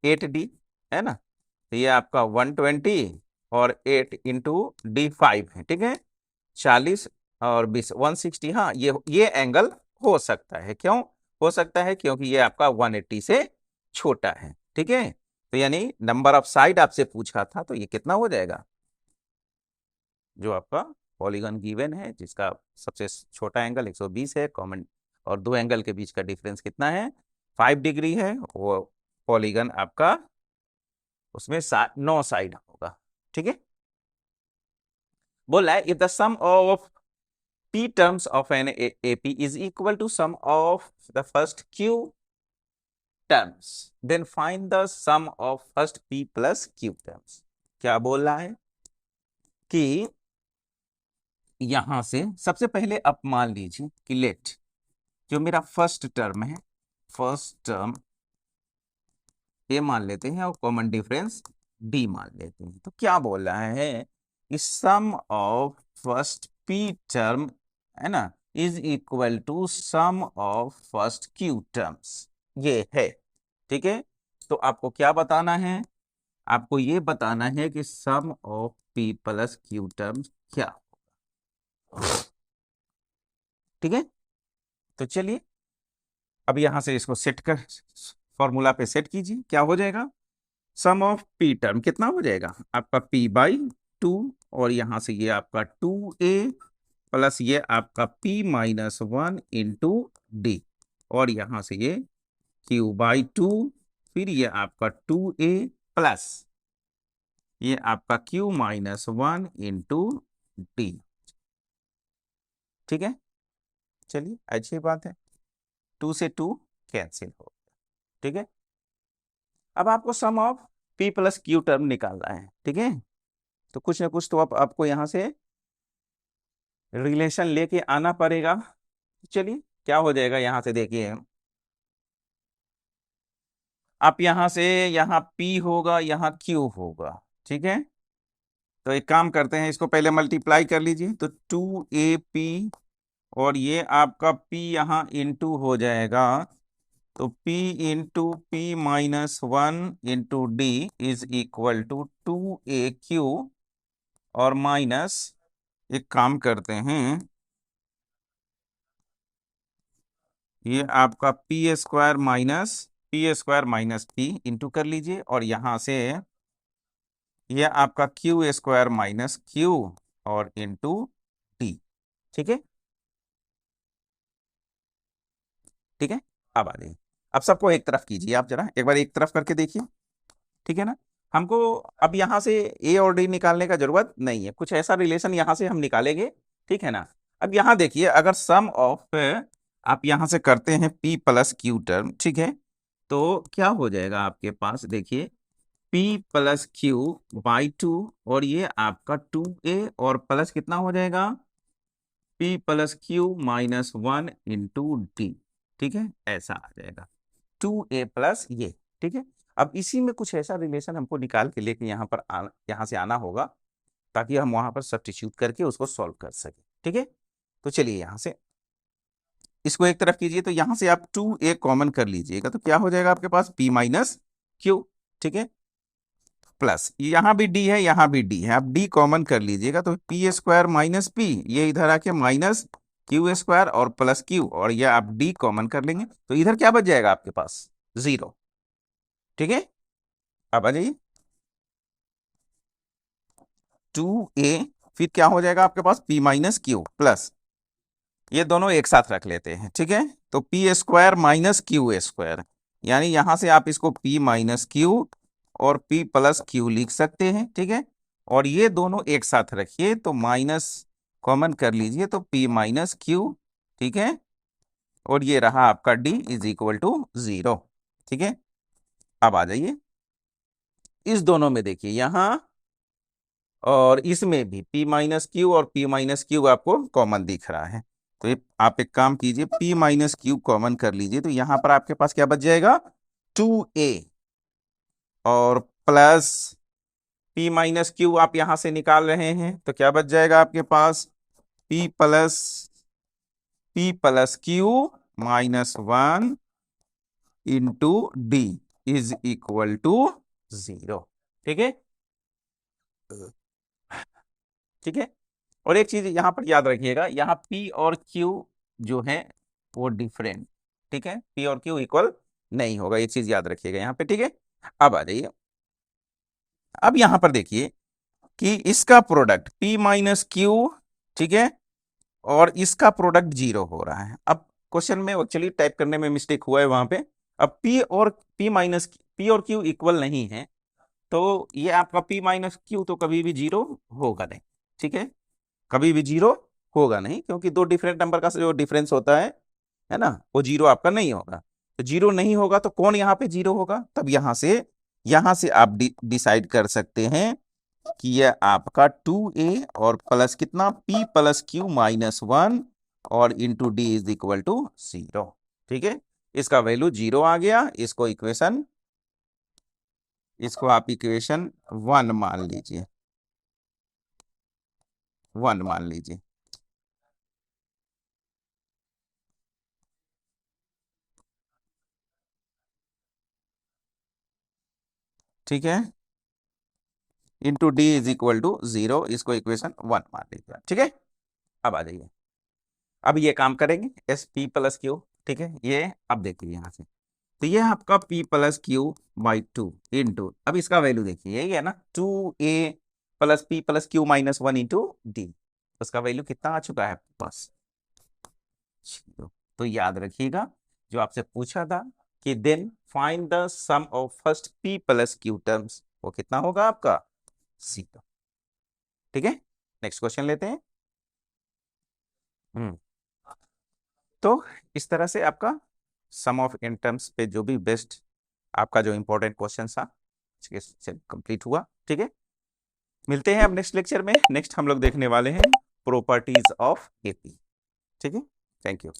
8D है ना, तो ये आपका 120 और 8 इंटू D5 है, ठीक है। 40 और 20 160। हाँ, ये एंगल हो सकता है। क्यों हो सकता है? क्योंकि ये आपका 180 से छोटा है, ठीक है। तो यानी नंबर ऑफ साइड आपसे पूछा था, तो ये कितना हो जाएगा? जो आपका पॉलीगन गिवन है जिसका सबसे छोटा एंगल 120 है, कॉमन और दो एंगल के बीच का डिफरेंस कितना है 5 डिग्री है, वो पॉलीगन आपका उसमें 9 साइड होगा, ठीक है। बोला है if the sum of p terms of an AP is equal to sum of the first q terms, then find the sum of first p plus q terms। क्या बोल रहा है कि यहां से सबसे पहले आप मान लीजिए कि लेट जो मेरा फर्स्ट टर्म है, फर्स्ट टर्म ए मान लेते हैं और कॉमन डिफरेंस डी मान लेते हैं। तो क्या बोल रहा है कि sum of first p term है ना is equal to sum of first q terms, ये है, ठीक है। तो आपको क्या बताना है? आपको ये बताना है कि sum of p plus q terms क्या, ठीक है। तो चलिए अब यहां से इसको सेट कर फॉर्मूला पे सेट कीजिए, क्या हो जाएगा? सम ऑफ पी टर्म कितना हो जाएगा आपका p/2 और यहां से ये आपका 2a प्लस ये आपका p-1 इंटू डी और यहां से ये q/2 फिर ये आपका 2a प्लस ये आपका q-1 इंटू डी, ठीक है। चलिए अच्छी बात है, 2 से 2 कैंसिल हो गया, ठीक है। अब आपको sum of p plus q term निकालना है, ठीक है। तो कुछ ना कुछ तो आपको यहां से रिलेशन लेके आना पड़ेगा। चलिए क्या हो जाएगा यहां से देखिए, आप यहां से यहाँ P होगा यहाँ Q होगा, ठीक है। तो एक काम करते हैं, इसको पहले मल्टीप्लाई कर लीजिए तो 2AP और ये आपका P यहाँ इंटू हो जाएगा तो P into p-1 into d is equal to 2AQ और माइनस एक काम करते हैं, ये आपका p² - p इंटू कर लीजिए और यहां से ये आपका q² - q और इंटू डी, ठीक है, ठीक है। अब आ जाइए, अब सबको एक तरफ कीजिए, आप जरा एक बार एक तरफ करके देखिए, ठीक है ना। हमको अब यहां से ए और डी निकालने का जरूरत नहीं है, कुछ ऐसा रिलेशन यहां से हम निकालेंगे, ठीक है ना। अब यहां देखिए अगर सम ऑफ आप यहां से करते हैं p प्लस क्यू टर्म, ठीक है, तो क्या हो जाएगा आपके पास देखिए p प्लस q/2 और ये आपका 2a और प्लस कितना हो जाएगा p plus q-1 into D, ठीक है, ऐसा आ जाएगा 2a प्लस ये, ठीक है। अब इसी में कुछ ऐसा रिलेशन हमको निकाल के लेके यहाँ पर यहाँ से आना होगा ताकि हम वहां पर सब्स्टिट्यूट करके उसको सॉल्व कर सके, ठीक है। तो चलिए यहां से इसको एक तरफ कीजिए तो यहां से आप 2a कॉमन कर लीजिएगा तो क्या हो जाएगा आपके पास p-q, ठीक है, प्लस यहां भी d है यहां भी d है, आप d कॉमन कर लीजिएगा तो p² - p ये इधर आके माइनस q² और प्लस q और ये आप d कॉमन कर लेंगे तो इधर क्या बच जाएगा आपके पास 0, ठीक है। अब आ जाइए 2a फिर क्या हो जाएगा आपके पास p-q प्लस ये दोनों एक साथ रख लेते हैं, ठीक है। तो p² - q², यानी यहां से आप इसको p-q और p प्लस q लिख सकते हैं, ठीक है। और ये दोनों एक साथ रखिए तो माइनस कॉमन कर लीजिए तो p-q, ठीक है। और ये रहा आपका d इज इक्वल टू 0, ठीक है। अब आ जाइए इस दोनों में देखिए यहां और इसमें भी p-q और p-q आपको कॉमन दिख रहा है तो ये आप एक काम कीजिए p-q कॉमन कर लीजिए तो यहां पर आपके पास क्या बच जाएगा 2a और प्लस P माइनस क्यू आप यहां से निकाल रहे हैं तो क्या बच जाएगा आपके पास, P plus q -1 into d is equal to 0। ठीक है, ठीक है। और एक चीज यहां पर याद रखिएगा, यहाँ P और Q जो है वो डिफरेंट, ठीक है, P और Q इक्वल नहीं होगा, ये चीज याद रखिएगा यहाँ पे। ठीक है, अब आ जाइए, अब यहां पर देखिए कि इसका प्रोडक्ट P माइनस क्यू, ठीक है, और इसका प्रोडक्ट 0 हो रहा है। अब क्वेश्चन में एक्चुअली टाइप करने में मिस्टेक हुआ है वहां पे। अब P और Q इक्वल नहीं है, तो ये आपका P माइनस क्यू तो कभी भी 0 होगा नहीं। ठीक है, कभी भी 0 होगा नहीं, क्योंकि दो डिफरेंट नंबर का जो डिफरेंस होता है ना, वो 0 आपका नहीं होगा। तो 0 नहीं होगा तो कौन यहाँ पे 0 होगा, तब यहां से आप डिसाइड कर सकते हैं कि यह आपका 2a और प्लस कितना P प्लस क्यू -1 और into d is equal to 0। ठीक है, इसका वैल्यू 0 आ गया, इसको आप इक्वेशन 1 मान लीजिए, 1 मान लीजिए। ठीक है, into d is equal to 0, इसको इक्वेशन 1 मान लीजिए। ठीक है, अब आ जाइए, अब ये काम करेंगे एस पी प्लस क्यू। ठीक है, ये अब देखिए यहां से, तो ये आपका P plus Q by 2 into, अब इसका वैल्यू देखिए यही है ना, 2a plus P plus q -1 into D, उसका वैल्यू कितना आ चुका है बस 0। तो याद रखिएगा जो आपसे पूछा था कि then find the sum of first P plus q terms, वो कितना होगा आपका 0। ठीक है, नेक्स्ट क्वेश्चन लेते हैं। हम्म तो इस तरह से आपका सम ऑफ इन टर्म्स पे जो भी बेस्ट आपका जो इंपॉर्टेंट क्वेश्चन था कंप्लीट हुआ। ठीक है, मिलते हैं अब नेक्स्ट लेक्चर में। नेक्स्ट हम लोग देखने वाले हैं प्रॉपर्टीज ऑफ एपी। ठीक है, थैंक यू।